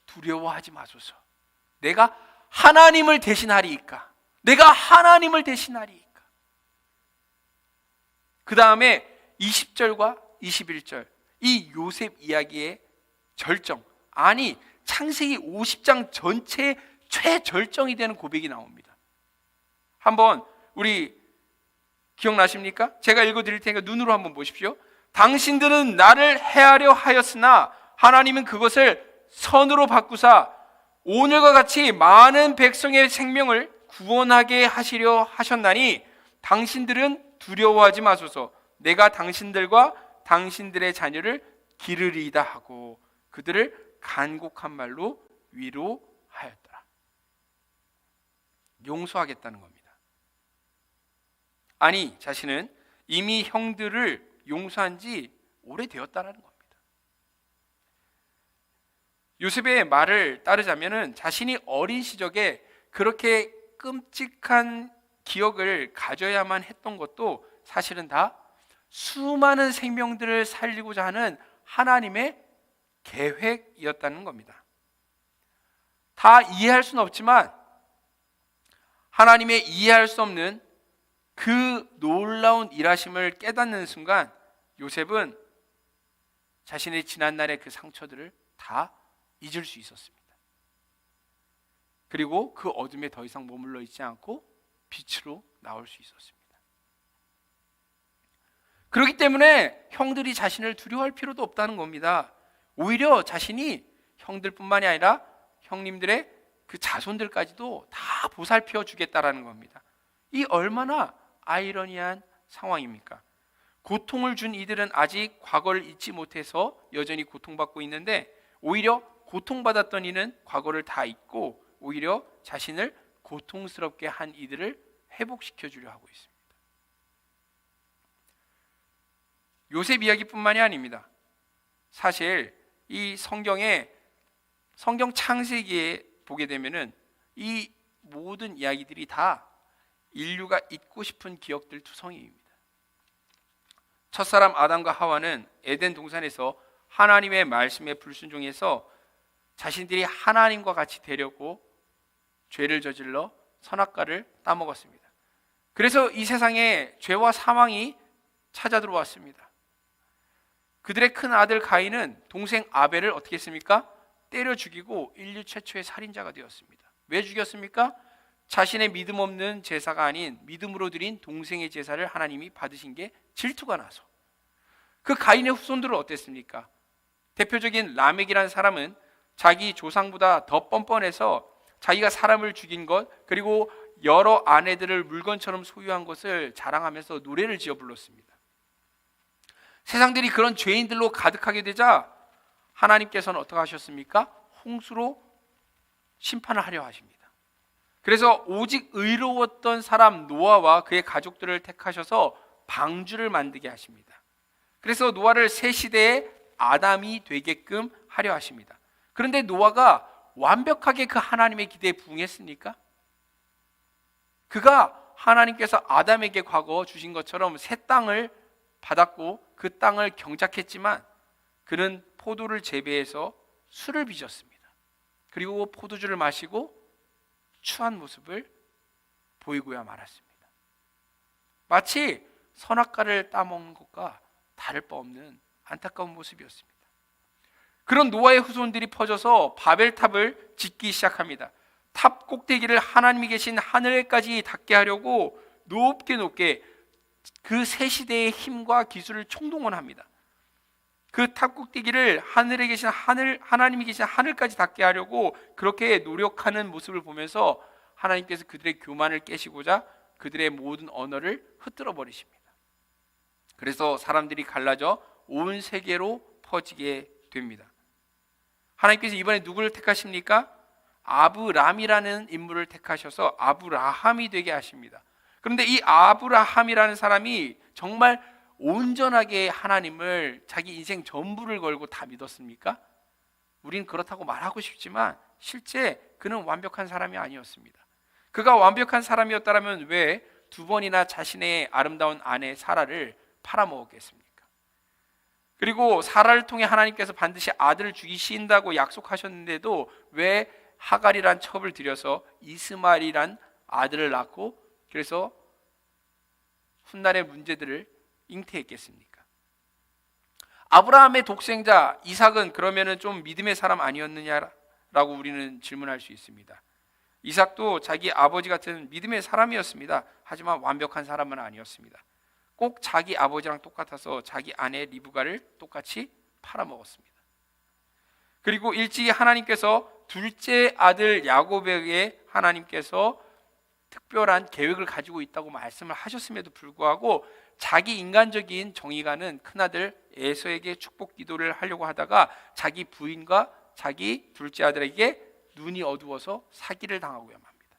두려워하지 마소서. 내가 하나님을 대신하리이까. 내가 하나님을 대신하리이까. 그 다음에 20절과 21절 이 요셉 이야기의 절정, 아니 창세기 50장 전체의 최절정이 되는 고백이 나옵니다. 한번 우리 기억나십니까? 제가 읽어드릴 테니까 눈으로 한번 보십시오. 당신들은 나를 해하려 하였으나 하나님은 그것을 선으로 바꾸사 오늘과 같이 많은 백성의 생명을 구원하게 하시려 하셨나니 당신들은 두려워하지 마소서. 내가 당신들과 당신들의 자녀를 기르리이다 하고 그들을 간곡한 말로 위로하였더라. 용서하겠다는 겁니다. 아니 자신은 이미 형들을 용서한 지 오래되었다는 겁니다. 요셉의 말을 따르자면 자신이 어린 시절에 그렇게 끔찍한 기억을 가져야만 했던 것도 사실은 다 수많은 생명들을 살리고자 하는 하나님의 계획이었다는 겁니다. 다 이해할 수는 없지만 하나님의 이해할 수 없는 그 놀라운 일하심을 깨닫는 순간 요셉은 자신의 지난날의 그 상처들을 다 잊을 수 있었습니다. 그리고 그 어둠에 더 이상 머물러 있지 않고 빛으로 나올 수 있었습니다. 그렇기 때문에 형들이 자신을 두려워할 필요도 없다는 겁니다. 오히려 자신이 형들뿐만이 아니라 형님들의 그 자손들까지도 다 보살펴 주겠다라는 겁니다. 이 얼마나 아이러니한 상황입니까? 고통을 준 이들은 아직 과거를 잊지 못해서 여전히 고통받고 있는데 오히려 고통받았던 이는 과거를 다 잊고 오히려 자신을 고통스럽게 한 이들을 회복시켜 주려 하고 있습니다. 요셉 이야기뿐만이 아닙니다. 사실 이 성경 창세기에 보게 되면은 이 모든 이야기들이 다 인류가 잊고 싶은 기억들 투성이입니다. 첫사람 아담과 하와는 에덴 동산에서 하나님의 말씀에 불순종해서 자신들이 하나님과 같이 되려고 죄를 저질러 선악과를 따먹었습니다. 그래서 이 세상에 죄와 사망이 찾아 들어왔습니다. 그들의 큰 아들 가인은 동생 아벨을 어떻게 했습니까? 때려 죽이고 인류 최초의 살인자가 되었습니다. 왜 죽였습니까? 자신의 믿음 없는 제사가 아닌 믿음으로 드린 동생의 제사를 하나님이 받으신 게 질투가 나서. 그 가인의 후손들은 어땠습니까? 대표적인 라멕이라는 사람은 자기 조상보다 더 뻔뻔해서 자기가 사람을 죽인 것 그리고 여러 아내들을 물건처럼 소유한 것을 자랑하면서 노래를 지어 불렀습니다. 세상들이 그런 죄인들로 가득하게 되자 하나님께서는 어떻게 하셨습니까? 홍수로 심판을 하려 하십니다. 그래서 오직 의로웠던 사람 노아와 그의 가족들을 택하셔서 방주를 만들게 하십니다. 그래서 노아를 새 시대의 아담이 되게끔 하려 하십니다. 그런데 노아가 완벽하게 그 하나님의 기대에 부응했습니까? 그가 하나님께서 아담에게 과거 주신 것처럼 새 땅을 받았고 그 땅을 경작했지만 그는 포도를 재배해서 술을 빚었습니다. 그리고 포도주를 마시고 추한 모습을 보이고야 말았습니다. 마치 선악과를 따먹는 것과 다를 바 없는 안타까운 모습이었습니다. 그런 노아의 후손들이 퍼져서 바벨탑을 짓기 시작합니다. 탑 꼭대기를 하나님이 계신 하늘에까지 닿게 하려고 높게 그 새 시대의 힘과 기술을 총동원합니다. 그 탑 꼭대기를 하나님이 계신 하늘까지 닿게 하려고 그렇게 노력하는 모습을 보면서 하나님께서 그들의 교만을 깨시고자 그들의 모든 언어를 흩뜨러 버리십니다. 그래서 사람들이 갈라져 온 세계로 퍼지게 됩니다. 하나님께서 이번에 누구를 택하십니까? 아브람이라는 인물을 택하셔서 아브라함이 되게 하십니다. 그런데 이 아브라함이라는 사람이 정말 온전하게 하나님을 자기 인생 전부를 걸고 다 믿었습니까? 우린 그렇다고 말하고 싶지만 실제 그는 완벽한 사람이 아니었습니다. 그가 완벽한 사람이었다면 왜 2번이나 자신의 아름다운 아내 사라를 팔아먹었겠습니까? 그리고 사라를 통해 하나님께서 반드시 아들을 죽이신다고 약속하셨는데도 왜 하갈이란 첩을 들여서 이스마엘이란 아들을 낳고 그래서 훗날의 문제들을 잉태했겠습니까? 아브라함의 독생자 이삭은 그러면은 좀 믿음의 사람 아니었느냐라고 우리는 질문할 수 있습니다. 이삭도 자기 아버지 같은 믿음의 사람이었습니다. 하지만 완벽한 사람은 아니었습니다. 꼭 자기 아버지랑 똑같아서 자기 아내 리브가를 똑같이 팔아먹었습니다. 그리고 일찍이 하나님께서 둘째 아들 야곱에게 하나님께서 특별한 계획을 가지고 있다고 말씀을 하셨음에도 불구하고 자기 인간적인 정의가는 큰아들 에서에게 축복 기도를 하려고 하다가 자기 부인과 자기 둘째 아들에게 눈이 어두워서 사기를 당하고야 맙니다.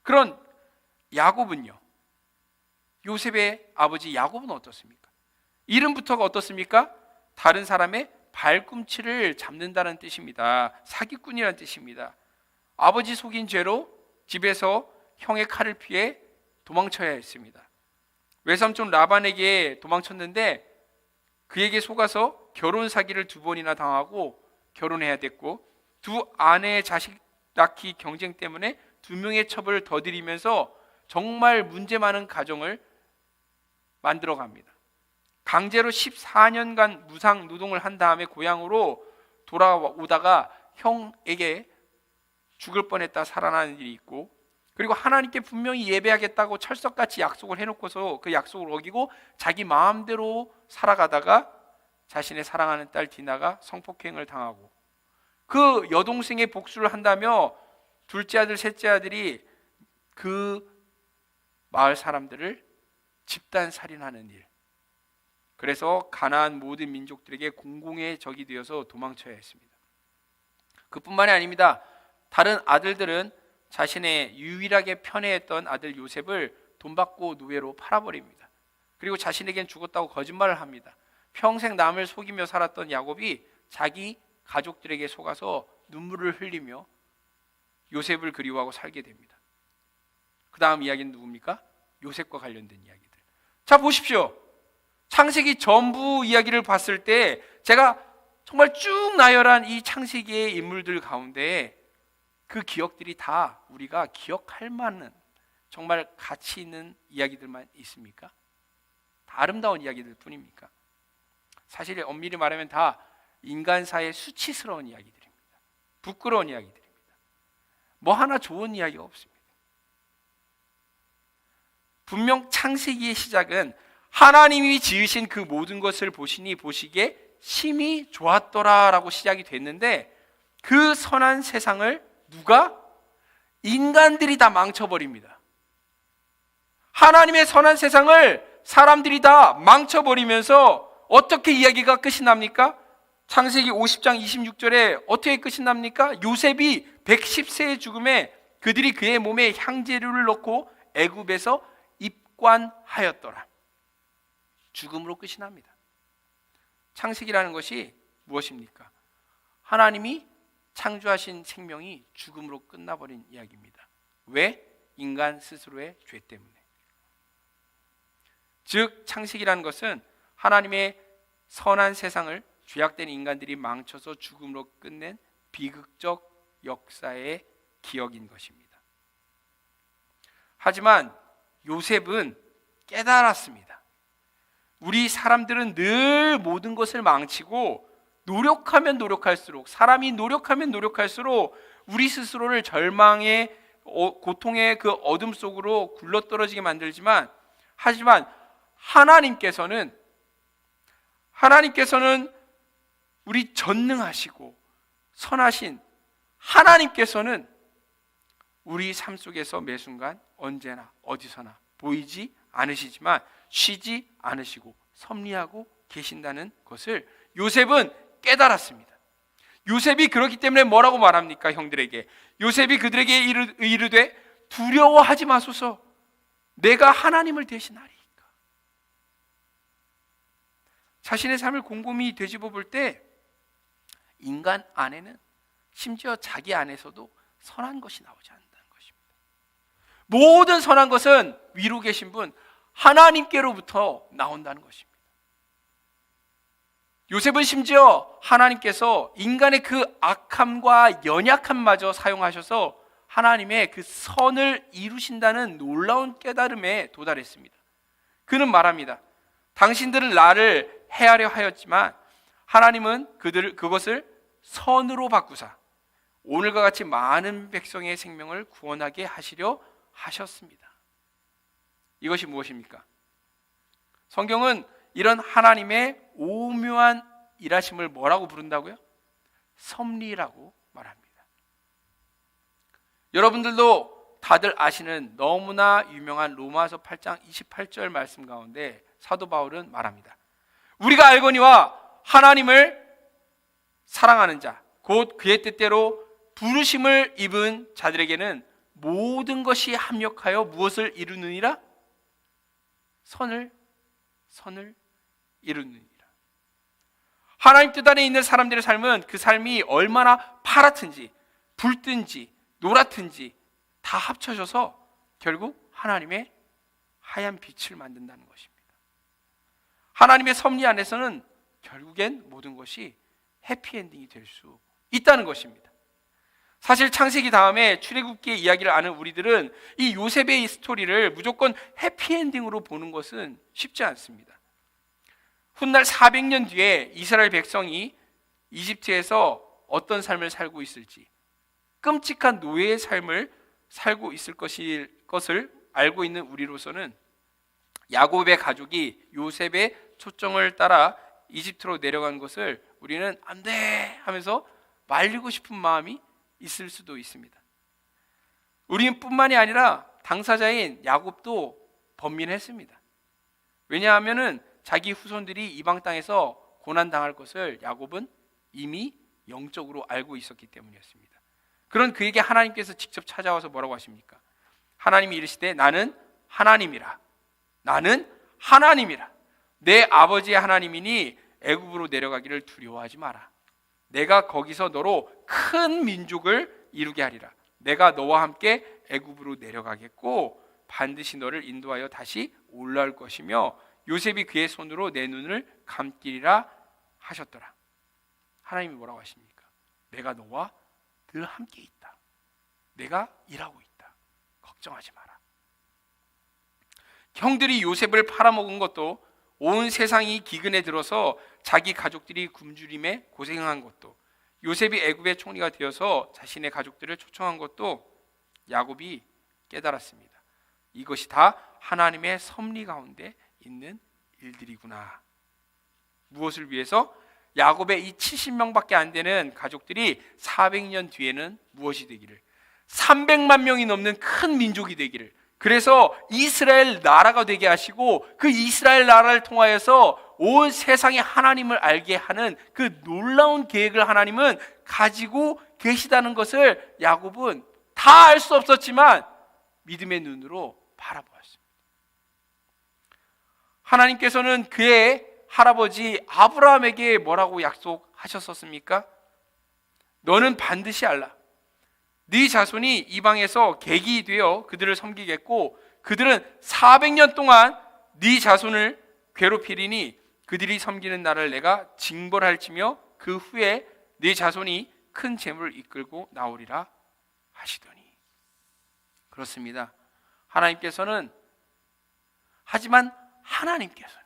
그런 야곱은요, 요셉의 아버지 야곱은 어떻습니까? 이름부터가 어떻습니까? 다른 사람의 발꿈치를 잡는다는 뜻입니다. 사기꾼이라는 뜻입니다. 아버지 속인 죄로 집에서 형의 칼을 피해 도망쳐야 했습니다. 외삼촌 라반에게 도망쳤는데 그에게 속아서 결혼 사기를 2번이나 당하고 결혼해야 됐고, 두 아내의 자식 낳기 경쟁 때문에 2명의 첩을 더 들이면서 정말 문제 많은 가정을 만들어 갑니다. 강제로 14년간 무상 노동을 한 다음에 고향으로 돌아오다가 형에게 죽을 뻔했다 살아나는 일이 있고, 그리고 하나님께 분명히 예배하겠다고 철석같이 약속을 해놓고서 그 약속을 어기고 자기 마음대로 살아가다가 자신의 사랑하는 딸 디나가 성폭행을 당하고, 그 여동생의 복수를 한다며 둘째 아들 셋째 아들이 그 마을 사람들을 집단 살인하는 일, 그래서 가나안 모든 민족들에게 공공의 적이 되어서 도망쳐야 했습니다. 그뿐만이 아닙니다. 다른 아들들은 자신의 유일하게 편애했던 아들 요셉을 돈 받고 노예로 팔아버립니다. 그리고 자신에겐 죽었다고 거짓말을 합니다. 평생 남을 속이며 살았던 야곱이 자기 가족들에게 속아서 눈물을 흘리며 요셉을 그리워하고 살게 됩니다. 그 다음 이야기는 누굽니까? 요셉과 관련된 이야기들. 자, 보십시오. 창세기 전부 이야기를 봤을 때 제가 정말 쭉 나열한 이 창세기의 인물들 가운데 그 기억들이 다 우리가 기억할 만한 정말 가치 있는 이야기들만 있습니까? 다 아름다운 이야기들 뿐입니까? 사실 엄밀히 말하면 다 인간사의 수치스러운 이야기들입니다. 부끄러운 이야기들입니다. 뭐 하나 좋은 이야기가 없습니다. 분명 창세기의 시작은 하나님이 지으신 그 모든 것을 보시니 보시기에 심히 좋았더라라고 시작이 됐는데, 그 선한 세상을 누가? 인간들이 다 망쳐버립니다. 하나님의 선한 세상을 사람들이 다 망쳐버리면서 어떻게 이야기가 끝이 납니까? 창세기 50장 26절에 어떻게 끝이 납니까? 요셉이 110세의 죽음에 그들이 그의 몸에 향재료를 넣고 애굽에서 입관하였더라. 죽음으로 끝이 납니다. 창세기라는 것이 무엇입니까? 하나님이 창조하신 생명이 죽음으로 끝나버린 이야기입니다. 왜? 인간 스스로의 죄 때문에. 즉 창세기라는 것은 하나님의 선한 세상을 죄악된 인간들이 망쳐서 죽음으로 끝낸 비극적 역사의 기억인 것입니다. 하지만 요셉은 깨달았습니다. 우리 사람들은 늘 모든 것을 망치고 노력하면 노력할수록, 사람이 노력하면 노력할수록 우리 스스로를 절망의 고통의 그 어둠 속으로 굴러떨어지게 만들지만, 하지만 하나님께서는 우리 전능하시고 선하신 하나님께서는 우리 삶 속에서 매 순간 언제나 어디서나 보이지 않으시지만 쉬지 않으시고 섭리하고 계신다는 것을 요셉은 깨달았습니다. 요셉이 그렇기 때문에 뭐라고 말합니까? 형들에게, 요셉이 그들에게 이르되 두려워하지 마소서, 내가 하나님을 대신하리이까. 자신의 삶을 곰곰이 되짚어 볼 때 인간 안에는, 심지어 자기 안에서도 선한 것이 나오지 않는다는 것입니다. 모든 선한 것은 위로 계신 분 하나님께로부터 나온다는 것입니다. 요셉은 심지어 하나님께서 인간의 그 악함과 연약함마저 사용하셔서 하나님의 그 선을 이루신다는 놀라운 깨달음에 도달했습니다. 그는 말합니다. 당신들은 나를 해하려 하였지만 하나님은 그것을 선으로 바꾸사 오늘과 같이 많은 백성의 생명을 구원하게 하시려 하셨습니다. 이것이 무엇입니까? 성경은 이런 하나님의 오묘한 일하심을 뭐라고 부른다고요? 섭리라고 말합니다. 여러분들도 다들 아시는 너무나 유명한 로마서 8장 28절 말씀 가운데 사도 바울은 말합니다. 우리가 알거니와 하나님을 사랑하는 자, 곧 그의 뜻대로 부르심을 입은 자들에게는 모든 것이 합력하여 무엇을 이루느니라? 선을 이루느니라. 하나님 뜻 안에 있는 사람들의 삶은 그 삶이 얼마나 파랗든지 붉든지 노랗든지 다 합쳐져서 결국 하나님의 하얀 빛을 만든다는 것입니다. 하나님의 섭리 안에서는 결국엔 모든 것이 해피엔딩이 될 수 있다는 것입니다. 사실 창세기 다음에 출애굽기의 이야기를 아는 우리들은 이 요셉의 이 스토리를 무조건 해피엔딩으로 보는 것은 쉽지 않습니다. 훗날 400년 뒤에 이스라엘 백성이 이집트에서 어떤 삶을 살고 있을지, 끔찍한 노예의 삶을 살고 있을 것을 알고 있는 우리로서는 야곱의 가족이 요셉의 초청을 따라 이집트로 내려간 것을 우리는 안 돼 하면서 말리고 싶은 마음이 있을 수도 있습니다. 우리는 뿐만이 아니라 당사자인 야곱도 번민했습니다. 왜냐하면 자기 후손들이 이방 땅에서 고난당할 것을 야곱은 이미 영적으로 알고 있었기 때문이었습니다. 그런 그에게 하나님께서 직접 찾아와서 뭐라고 하십니까? 하나님이 이르시되 나는 하나님이라. 나는 하나님이라. 내 아버지의 하나님이니 애굽으로 내려가기를 두려워하지 마라. 내가 거기서 너로 큰 민족을 이루게 하리라. 내가 너와 함께 애굽으로 내려가겠고 반드시 너를 인도하여 다시 올라올 것이며 요셉이 그의 손으로 내 눈을 감기리라 하셨더라. 하나님이 뭐라고 하십니까? 내가 너와 늘 함께 있다. 내가 일하고 있다. 걱정하지 마라. 형들이 요셉을 팔아먹은 것도, 온 세상이 기근에 들어서 자기 가족들이 굶주림에 고생한 것도, 요셉이 애굽의 총리가 되어서 자신의 가족들을 초청한 것도 야곱이 깨달았습니다. 이것이 다 하나님의 섭리 가운데 있는 일들이구나. 무엇을 위해서? 야곱의 이 70명밖에 안 되는 가족들이 400년 뒤에는 무엇이 되기를? 300만 명이 넘는 큰 민족이 되기를, 그래서 이스라엘 나라가 되게 하시고 그 이스라엘 나라를 통하여서 온 세상에 하나님을 알게 하는 그 놀라운 계획을 하나님은 가지고 계시다는 것을 야곱은 다 알 수 없었지만 믿음의 눈으로 바라보았습니다. 하나님께서는 그의 할아버지 아브라함에게 뭐라고 약속하셨었습니까? 너는 반드시 알라. 네 자손이 이방에서 객이 되어 그들을 섬기겠고 그들은 400년 동안 네 자손을 괴롭히리니 그들이 섬기는 나를 내가 징벌할지며 그 후에 네 자손이 큰 재물을 이끌고 나오리라 하시더니. 그렇습니다. 하지만 하나님께서는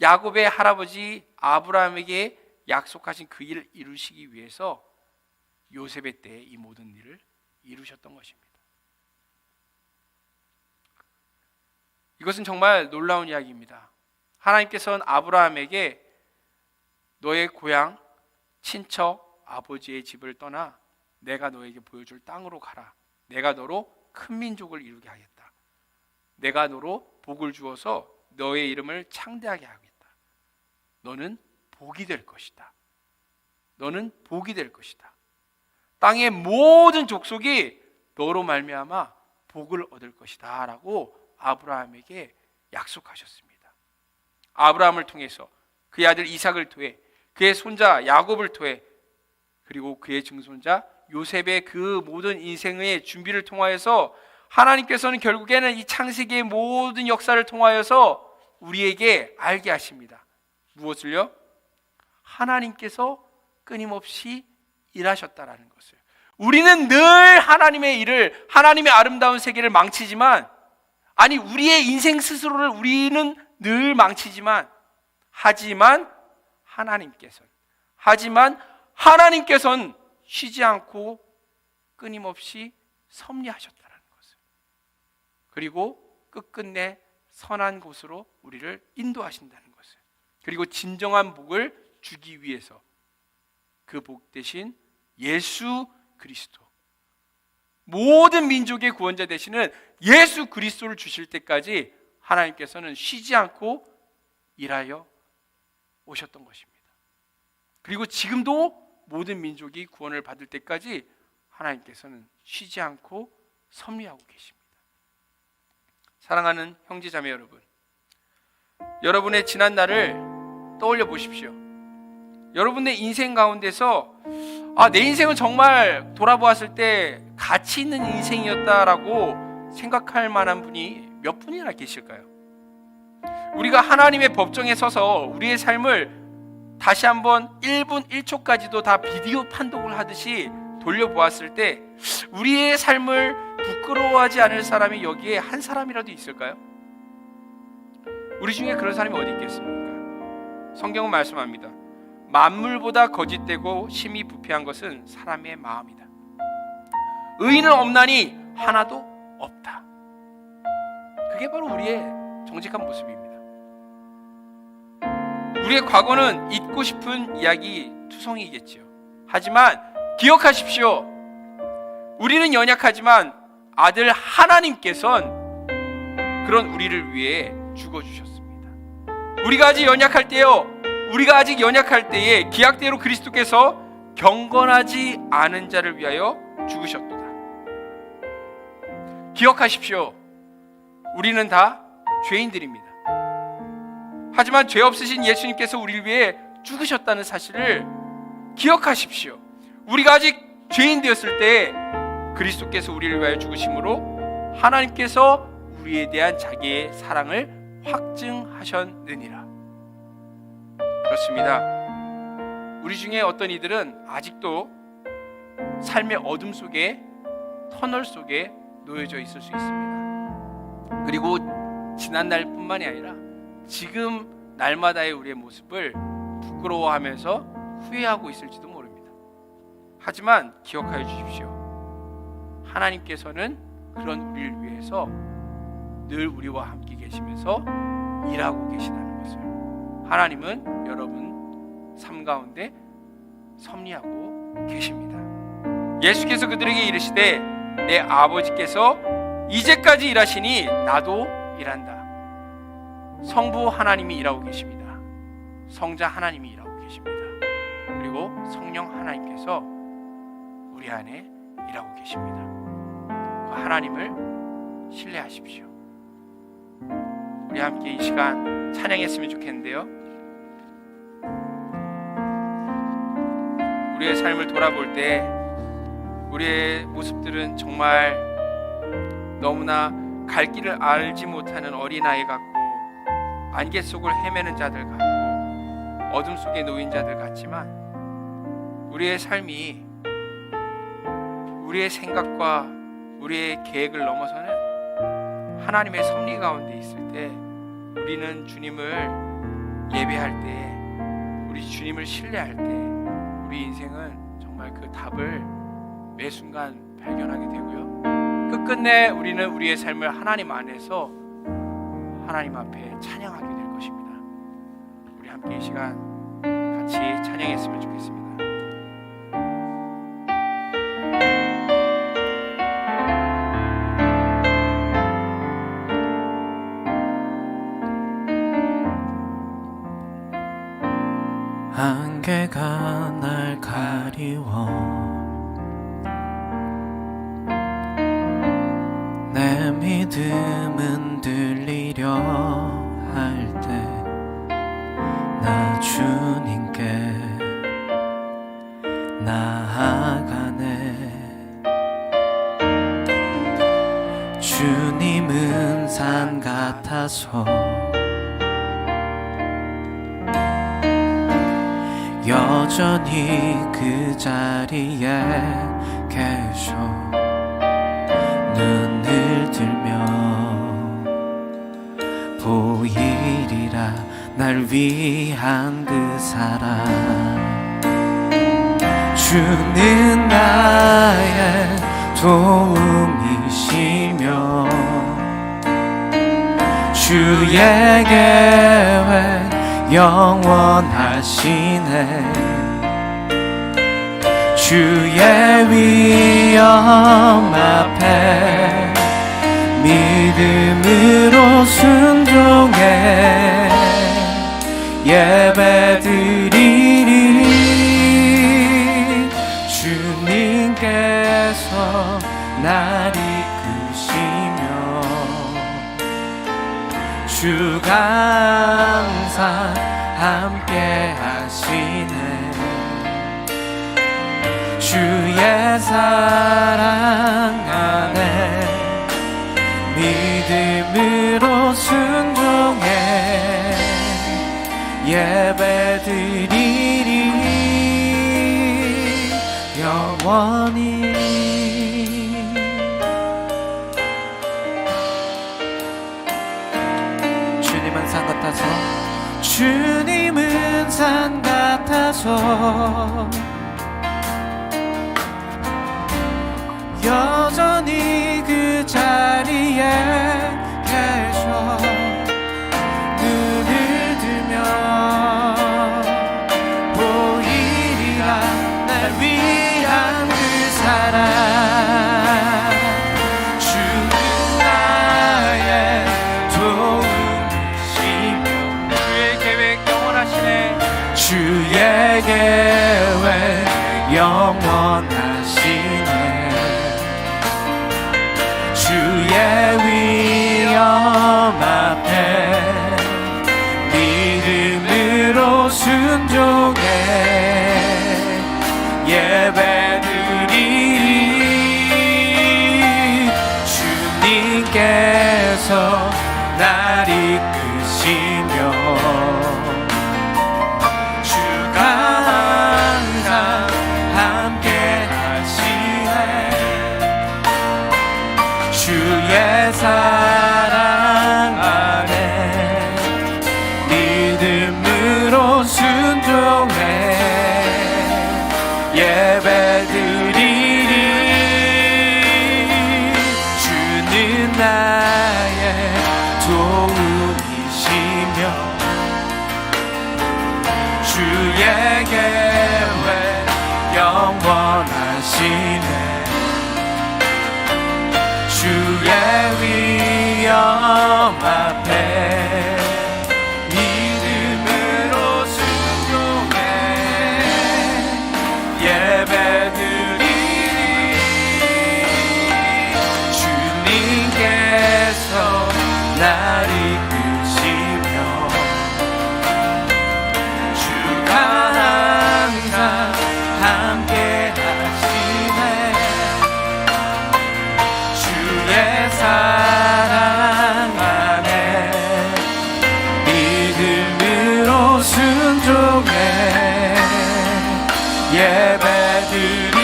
야곱의 할아버지 아브라함에게 약속하신 그 일을 이루시기 위해서 요셉의 때에 이 모든 일을 이루셨던 것입니다. 이것은 정말 놀라운 이야기입니다. 하나님께서는 아브라함에게 너의 고향, 친척, 아버지의 집을 떠나 내가 너에게 보여줄 땅으로 가라. 내가 너로 큰 민족을 이루게 하겠다. 내가 너로 복을 주어서 너의 이름을 창대하게 하겠다. 너는 복이 될 것이다. 너는 복이 될 것이다. 땅의 모든 족속이 너로 말미암아 복을 얻을 것이다 라고 아브라함에게 약속하셨습니다. 아브라함을 통해서 그의 아들 이삭을 통해 그의 손자 야곱을 통해 그리고 그의 증손자 요셉의 그 모든 인생의 준비를 통하여서 하나님께서는 결국에는 이 창세기의 모든 역사를 통하여서 우리에게 알게 하십니다. 무엇을요? 하나님께서 끊임없이 일하셨다라는 것을. 우리는 늘 하나님의 일을, 하나님의 아름다운 세계를 망치지만, 아니 우리의 인생 스스로를 우리는 늘 망치지만, 하지만 하나님께서는 쉬지 않고 끊임없이 섭리하셨다는 것을. 그리고 끝끝내 선한 곳으로 우리를 인도하신다는 것을. 그리고 진정한 복을 주기 위해서 그 복 대신 예수 그리스도, 모든 민족의 구원자 되시는 예수 그리스도를 주실 때까지 하나님께서는 쉬지 않고 일하여 오셨던 것입니다. 그리고 지금도 모든 민족이 구원을 받을 때까지 하나님께서는 쉬지 않고 섭리하고 계십니다. 사랑하는 형제자매 여러분, 여러분의 지난 날을 떠올려 보십시오. 여러분의 인생 가운데서 내 인생은 정말 돌아보았을 때 가치 있는 인생이었다라고 생각할 만한 분이 몇 분이나 계실까요? 우리가 하나님의 법정에 서서 우리의 삶을 다시 한번 1분 1초까지도 다 비디오 판독을 하듯이 돌려보았을 때 우리의 삶을 부끄러워하지 않을 사람이 여기에 한 사람이라도 있을까요? 우리 중에 그런 사람이 어디 있겠습니까? 성경은 말씀합니다. 만물보다 거짓되고 심히 부패한 것은 사람의 마음이다. 의인은 없나니 하나도 없다. 그게 바로 우리의 정직한 모습입니다. 우리의 과거는 잊고 싶은 이야기 투성이겠지요. 하지만 기억하십시오. 우리는 연약하지만 아들 하나님께서는 그런 우리를 위해 죽어주셨습니다. 우리가 아직 연약할 때에 기약대로 그리스도께서 경건하지 않은 자를 위하여 죽으셨도다. 기억하십시오. 우리는 다 죄인들입니다. 하지만 죄 없으신 예수님께서 우리를 위해 죽으셨다는 사실을 기억하십시오. 우리가 아직 죄인 되었을 때 그리스도께서 우리를 위하여 죽으심으로 하나님께서 우리에 대한 자기의 사랑을 확증하셨느니라. 그렇습니다. 우리 중에 어떤 이들은 아직도 삶의 어둠 속에, 터널 속에 놓여져 있을 수 있습니다. 그리고 지난 날뿐만이 아니라 지금 날마다의 우리의 모습을 부끄러워하면서 후회하고 있을지도 모릅니다. 하지만 기억하여 주십시오. 하나님께서는 그런 우리를 위해서 늘 우리와 함께 계시면서 일하고 계시다는 것을, 하나님은 여러분 삶 가운데 섭리하고 계십니다. 예수께서 그들에게 이르시되 내 아버지께서 이제까지 일하시니 나도 일한다. 성부 하나님이 일하고 계십니다. 성자 하나님이 일하고 계십니다. 그리고 성령 하나님께서 우리 안에 일하고 계십니다. 그 하나님을 신뢰하십시오. 우리 함께 이 시간 찬양했으면 좋겠는데요. 우리의 삶을 돌아볼 때 우리의 모습들은 정말 너무나 갈 길을 알지 못하는 어린아이 같고 안개 속을 헤매는 자들 같고 어둠 속에 놓인 자들 같지만 우리의 삶이 우리의 생각과 우리의 계획을 넘어서는 하나님의 섭리 가운데 있을 때 우리는 주님을 예배할 때, 우리 주님을 신뢰할 때 우리 인생은 정말 그 답을 매 순간 발견하게 되고요. 끝끝내 우리는 우리의 삶을 하나님 안에서 하나님 앞에 찬양하게 될 것입니다. 우리 함께 이 시간 같이 찬양했으면 좋겠습니다. 안개가 날 가리워 내 믿음은 들리려 할 때 나 주님께 나아가네. 주님은 산 같아서 여전히 그 자리에 계셔 눈을 들며 보이리라 날 위한 그 사랑. 주는 나의 도움이시며 주의 계획 영원하시네. 주의 위엄 앞에 믿음으로 순종해 예배드리리. 주님께서 날 이끄시며 주가 항상 함께 하시네. 주의 사랑 안에 믿음으로 순종해 예배드리리 영원히. 주님은 산 같아서, 주님은 산 같아서 여전히 그 자리에 계셔. 눈을 들면 보이리라 날 위한 그 사랑. 주는 나의 도움이시며 주의 계획 영원하시네. 주의 계획 영원하시네. 주의 위엄 앞에 믿음으로 순종해 예배드리리. 주님께서 날 이끄시며 주가 항상 함께 하시네. 주의 사랑 안에 믿음으로 순종해 예배드리리. 주는 나의 도움이시며 주의 계획 영원하시네. 주의 위엄 앞에 믿음으로 순종해 예배드리리. 주님께서 날 이끄시며 주가 항상 함께 하시네. 주의 사랑 안에 믿음으로 순종해 예배드리리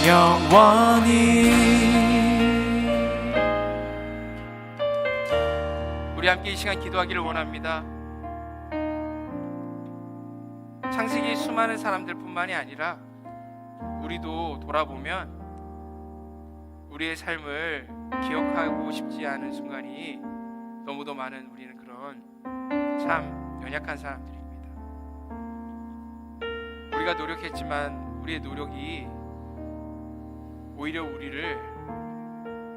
영원히. 우리 함께 이 시간 기도하기를 원합니다. 창세기 수많은 사람들뿐만이 아니라 우리도 돌아보면 우리의 삶을 기억하고 싶지 않은 순간이 너무도 많은 우리는 그런 참 연약한 사람들입니다. 우리가 노력했지만 우리의 노력이 오히려 우리를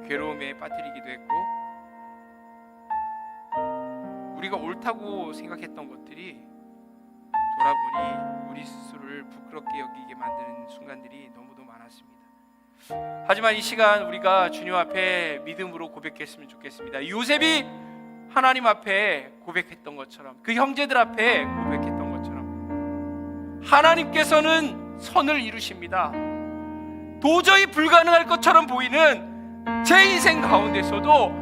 괴로움에 빠뜨리기도 했고, 우리가 옳다고 생각했던 것들이 돌아보니 우리 스스로를 부끄럽게 여기게 만드는 순간들이 너무도 많았습니다. 하지만 이 시간 우리가 주님 앞에 믿음으로 고백했으면 좋겠습니다. 요셉이 하나님 앞에 고백했던 것처럼, 그 형제들 앞에 고백했던 것처럼 하나님께서는 선을 이루십니다. 도저히 불가능할 것처럼 보이는 제 인생 가운데서도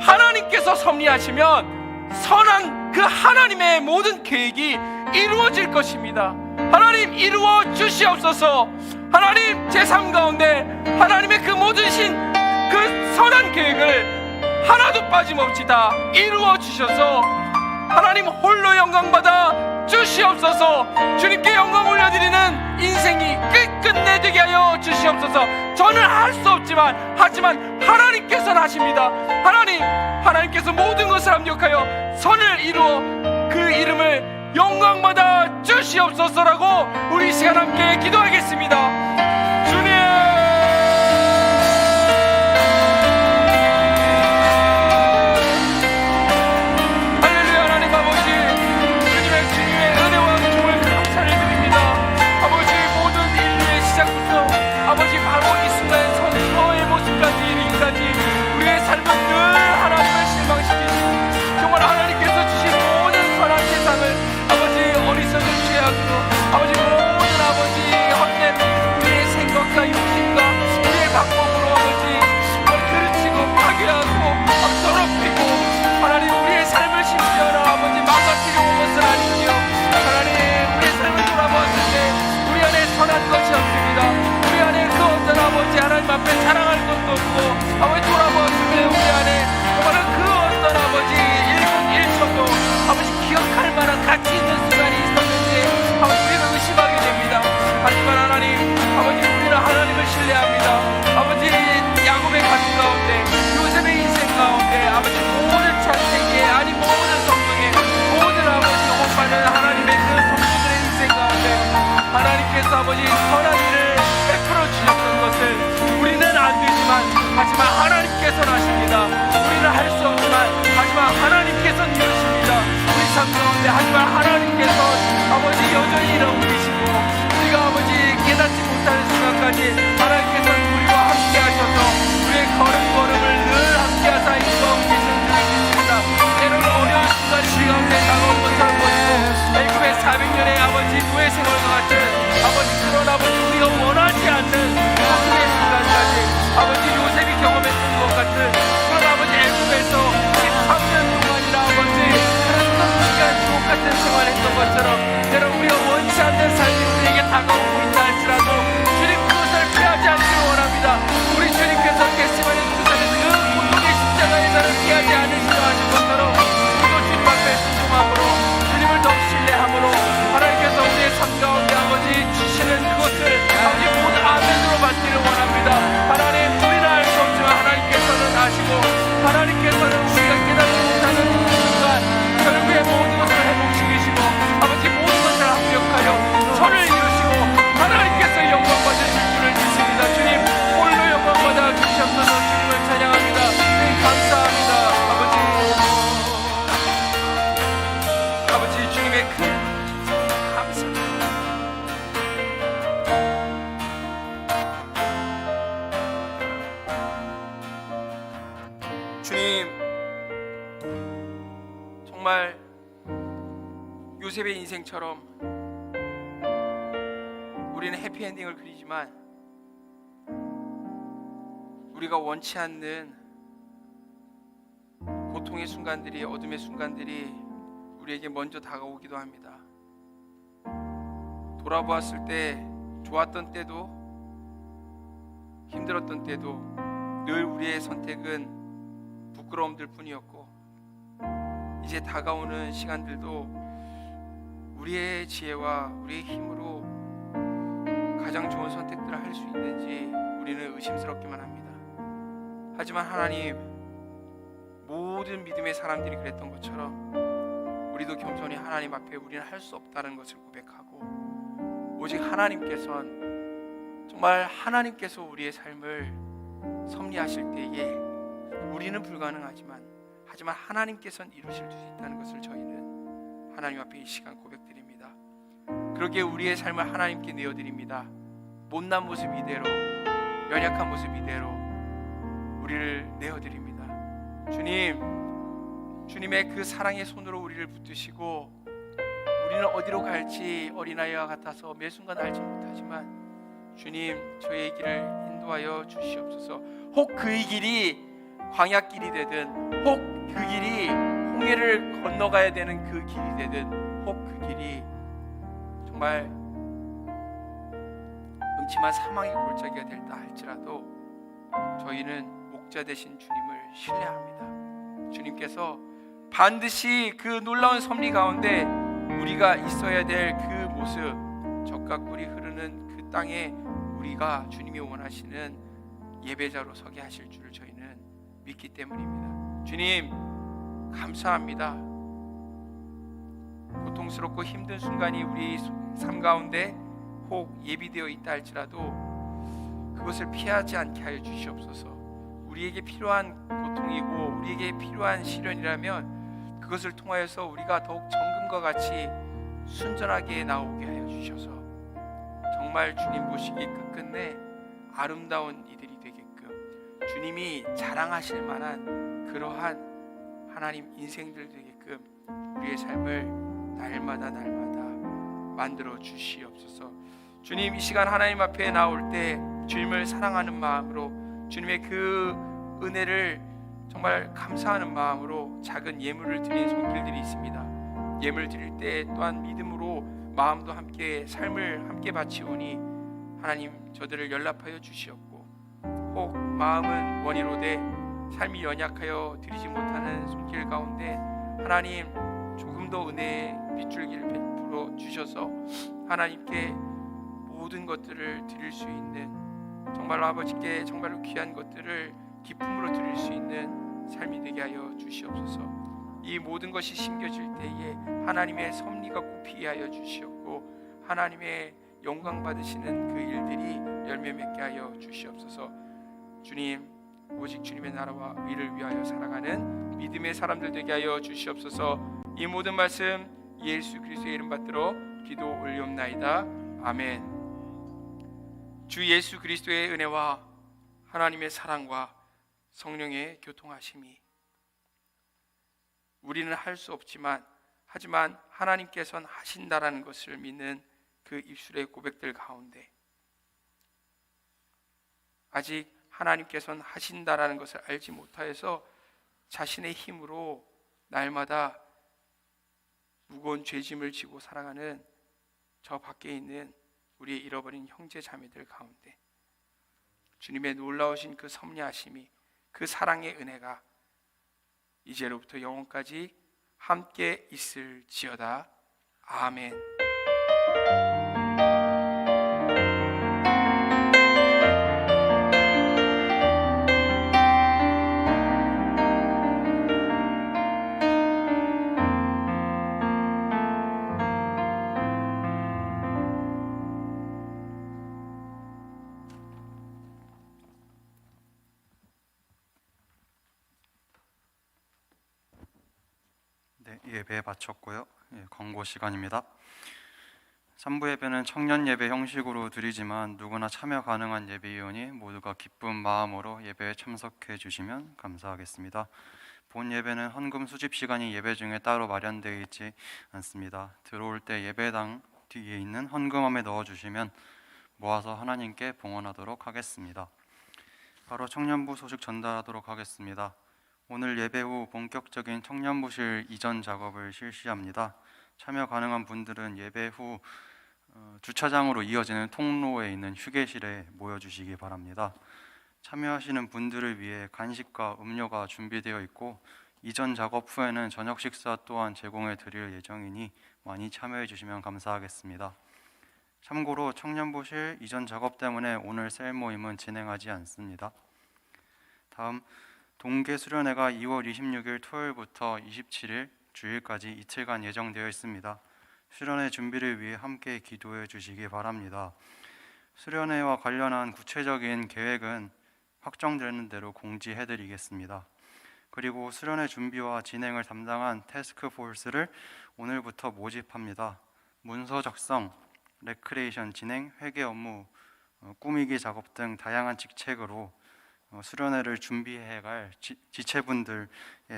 하나님께서 섭리하시면 선한 그 하나님의 모든 계획이 이루어질 것입니다. 하나님 이루어 주시옵소서. 하나님 제 삶 가운데 하나님의 그 모든 그 선한 계획을 하나도 빠짐없이 다 이루어 주셔서 하나님 홀로 영광 받아 주시옵소서. 주님께 영광 올려드리는 인생이 끝끝내 되게 하여 주시옵소서. 저는 할 수 없지만 하지만 하나님께서는 하십니다. 하나님께서 모든 것을 합력하여 선을 이루어 그 이름을 영광 받아 주시옵소서라고 우리 시간 함께 기도하겠습니다. 주님, 아버지 모든 헛된 우리의 하나님 앞에 자랑할 것도 없고 아버지 돌아보았을 때 우리 안에 정말 그 어떤 아버지 일천도 아버지 기억할 만한 가치 있는 순간이 있었는지 아버지 우리가 의심하게 됩니다. 하지만 하나님 아버지 우리는 하나님을 신뢰합니다. 아버지 야곱의 가슴 가운데 요셉의 인생 가운데 아버지 모든 창세기에 아니 모든 성경에 모든 아버지 오빠는 하나님의 그 성도들의 인생 가운데 하나님께서 아버지 선한 일을 베풀어 주셨던 것을 우리는 안 되지만 하지만 하나님께서는 하십니다. 우리는 할 수 없지만 하지만 하나님께서는 이루십니다. 우리 삶 가운데 하지만 하나님께서 아버지 여전히 일하고 계시고 우리가 아버지 깨닫지 못하는 순간까지 하나님께서는 우리와 함께 하셔서 우리의 걸음걸음을 늘 함께 하사 인도하고 계시는 줄 믿습니다. 때로는 어려운 순간 우리 가운데 다가온 것처럼 보이고 애굽의 400년의 아버지 노예 생활과 같은 아버지 그런 아버지 우리가 원하지 않는 고통의 순간까지 아버지 요셉이 경험했던 것 같은 그런 아버지 애굽에서 13년 동안이나 아버지 그런 성공한 주옥 같은 생활했던 것처럼 때로 우리가 원치 않는 삶이 우리에게 다가오고 있다 할지라도 주님 그것을 피하지 않기를 원합니다. 우리 주님께서 겟세마네 두루살의 그 고통의 십자가에서는 피하지 않으시려 하신 것처럼 우리도 주님 앞에 순종함으로 주님을 더 신뢰함으로 하나님께서 우리의 삶 가운데 아버지 주시는 그것을 아버지 모두 아멘으로 받기를 원합니다. 하나님 우리는 알 수 없지만 하나님께서는 아시고 하나님께서는 우리가 깨닫지 못하는 순간 결국에 모든 것을 회복시키시고 아버지 모든 것을 합력하여 선을 이루시고 하나님께서 영광 받으실 줄을 믿습니다. 주님 홀로 영광 받아 주시옵소서. 주님을 찬양합니다. 주님 감사합니다. 아버지 주님의 큰 감사합니다. 주님 정말 요셉의 인생처럼 우리는 해피엔딩을 그리지만 우리가 원치 않는 고통의 순간들이 어둠의 순간들이 우리에게 먼저 다가오기도 합니다. 돌아보았을 때 좋았던 때도 힘들었던 때도 늘 우리의 선택은 부끄러움들 뿐이었고 이제 다가오는 시간들도 우리의 지혜와 우리의 힘으로 가장 좋은 선택들을 할 수 있는지 우리는 의심스럽기만 합니다. 하지만 하나님 모든 믿음의 사람들이 그랬던 것처럼 우리도 겸손히 하나님 앞에 우리는 할 수 없다는 것을 고백하고 오직 하나님께서는 정말 하나님께서 우리의 삶을 섭리하실 때에 우리는 불가능하지만 하지만 하나님께서는 이루실 수 있다는 것을 저희는 하나님 앞에 이 시간 고백드립니다. 그러기에 우리의 삶을 하나님께 내어드립니다. 못난 모습 이대로 연약한 모습 이대로 우리를 내어드립니다. 주님의 그 사랑의 손으로 우리를 붙드시고 우리는 어디로 갈지 어린아이와 같아서 매 순간 알지 못하지만 주님 저희의 길을 인도하여 주시옵소서. 혹 그의 길이 광야길이 되든 혹 그 길이 홍해를 건너가야 되는 그 길이 되든 혹 그 길이 정말 음침한 사망의 골짜기가 될다 할지라도 저희는 목자 되신 주님을 신뢰합니다. 주님께서 반드시 그 놀라운 섭리 가운데 우리가 있어야 될 그 모습 적과 꿀이 흐르는 그 땅에 우리가 주님이 원하시는 예배자로 서게 하실 줄을 저희는 믿기 때문입니다. 주님 감사합니다. 고통스럽고 힘든 순간이 우리 삶 가운데 혹 예비되어 있다 할지라도 그것을 피하지 않게 하여 주시옵소서. 우리에게 필요한 고통이고 우리에게 필요한 시련이라면 그것을 통하여서 우리가 더욱 정금과 같이 순전하게 나오게 하여 주셔서 정말 주님 보시기 끝끝내 아름다운 이들이 되게끔 주님이 자랑하실 만한 그러한 하나님 인생들 되게끔 우리의 삶을 날마다 만들어 주시옵소서. 주님 이 시간 하나님 앞에 나올 때 주님을 사랑하는 마음으로 주님의 그 은혜를 정말 감사하는 마음으로 작은 예물을 드린 손길들이 있습니다. 예물 드릴 때 또한 믿음으로 마음도 함께 삶을 함께 바치오니 하나님 저들을 연락하여 주시옵고 혹 마음은 원이로되 삶이 연약하여 드리지 못하는 손길 가운데 하나님 조금 더 은혜의 빗줄기를 베풀어 주셔서 하나님께 모든 것들을 드릴 수 있는, 정말로 아버지께 정말로 귀한 것들을 기쁨으로 드릴 수 있는 삶이 되게 하여 주시옵소서. 이 모든 것이 심겨질 때에 하나님의 섭리가 굽히게 하여 주시옵고 하나님의 영광 받으시는 그 일들이 열매 맺게 하여 주시옵소서. 주님, 오직 주님의 나라와 의를 위하여 살아가는 믿음의 사람들 되게 하여 주시옵소서. 이 모든 말씀 예수 그리스도의 이름 받들어 기도 올리옵나이다. 아멘. 주 예수 그리스도의 은혜와 하나님의 사랑과 성령의 교통하심이, 우리는 할 수 없지만 하지만 하나님께서는 하신다라는 것을 믿는 그 입술의 고백들 가운데 아직 하나님께서는 하신다라는 것을 알지 못하여서 자신의 힘으로 날마다 무거운 죄짐을 지고 살아가는 저 밖에 있는 우리의 잃어버린 형제 자매들 가운데 주님의 놀라우신 그 섭리하심이, 그 사랑의 은혜가 이제로부터 영원까지 함께 있을지어다. 아멘. 네, 예배 마쳤고요. 광고 시간입니다. 3부 예배는 청년 예배 형식으로 드리지만 누구나 참여 가능한 예배위원이 모두가 기쁜 마음으로 예배에 참석해 주시면 감사하겠습니다. 본 예배는 헌금 수집 시간이 예배 중에 따로 마련되어 있지 않습니다. 들어올 때 예배당 뒤에 있는 헌금함에 넣어주시면 모아서 하나님께 봉헌하도록 하겠습니다. 바로 청년부 소식 전달하도록 하겠습니다. 오늘 예배 후 본격적인 청년부실 이전 작업을 실시합니다. 참여 가능한 분들은 예배 후 주차장으로 이어지는 통로에 있는 휴게실에 모여주시기 바랍니다. 참여하시는 분들을 위해 간식과 음료가 준비되어 있고 이전 작업 후에는 저녁 식사 또한 제공해 드릴 예정이니 많이 참여해 주시면 감사하겠습니다. 참고로 청년부실 이전 작업 때문에 오늘 셀 모임은 진행하지 않습니다. 다음 동계 수련회가 2월 26일 토요일부터 27일 주일까지 이틀간 예정되어 있습니다. 수련회 준비를 위해 함께 기도해 주시기 바랍니다. 수련회와 관련한 구체적인 계획은 확정되는 대로 공지해 드리겠습니다. 그리고 수련회 준비와 진행을 담당한 태스크포스를 오늘부터 모집합니다. 문서 작성, 레크레이션 진행, 회계 업무, 꾸미기 작업 등 다양한 직책으로 수련회를 준비해갈 지체분들의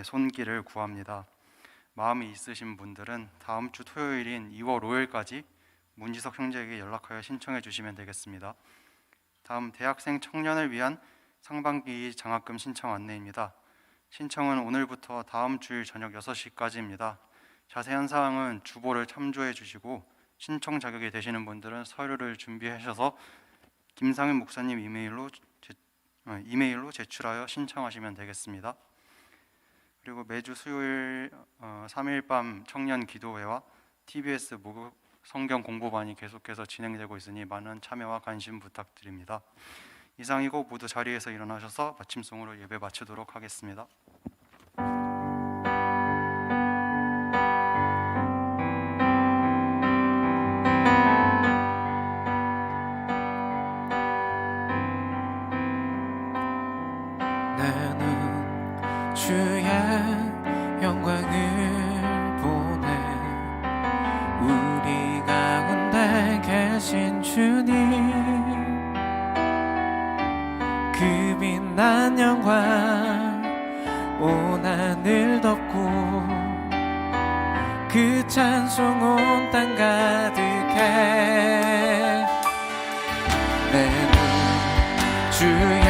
손길을 구합니다. 마음이 있으신 분들은 다음 주 토요일인 2월 5일까지 문지석 형제에게 연락하여 신청해 주시면 되겠습니다. 다음 대학생 청년을 위한 상반기 장학금 신청 안내입니다. 신청은 오늘부터 다음 주일 저녁 6시까지입니다. 자세한 사항은 주보를 참조해 주시고 신청 자격이 되시는 분들은 서류를 준비하셔서 김상윤 목사님 이메일로 제출하여 신청하시면 되겠습니다. 그리고 매주 수요일 3일 밤 청년 기도회와 TBS 목요 성경 공부반이 계속해서 진행되고 있으니 많은 참여와 관심 부탁드립니다. 이상이고 모두 자리에서 일어나셔서 마침송으로 예배 마치도록 하겠습니다. 나는 주의 영광을 보내 우리 가운데 계신 주님 그 빛난 영광 온 하늘 덮고 그 찬송 온 땅 가득해 내 눈 주의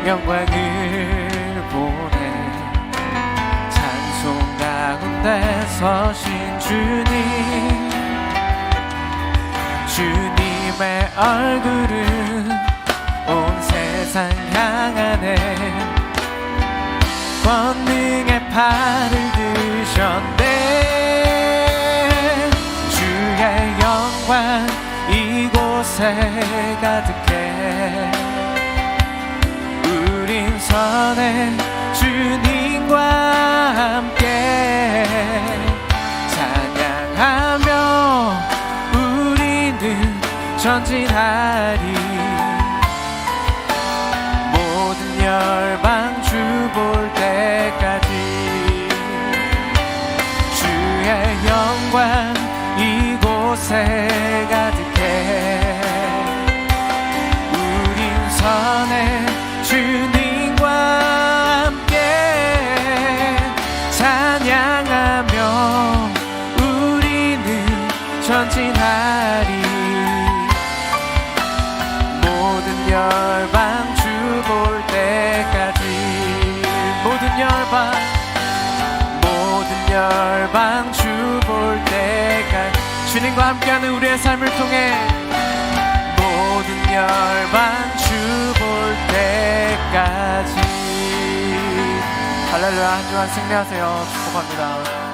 영광을 보내 찬송 가운데 서신 주님 주님의 얼굴은 온 세상 세상 향하네 권능의 팔을 드셨네 주의 영광 이곳에 가득해 우린 선해 주님과 함께 찬양하며 우리는 전진하리 모든 열방 주 볼 때까지 주의 영광 이곳에 가득해 우린 선해 주님과 함께 찬양하며 우리는 전진하리 모든 열방 주 볼 때까지 모든 열방 주 볼 때까지 주님과 함께하는 우리의 삶을 통해 모든 열방 주 볼 때까지 할렐루야 한 주간 승리하세요 축복합니다.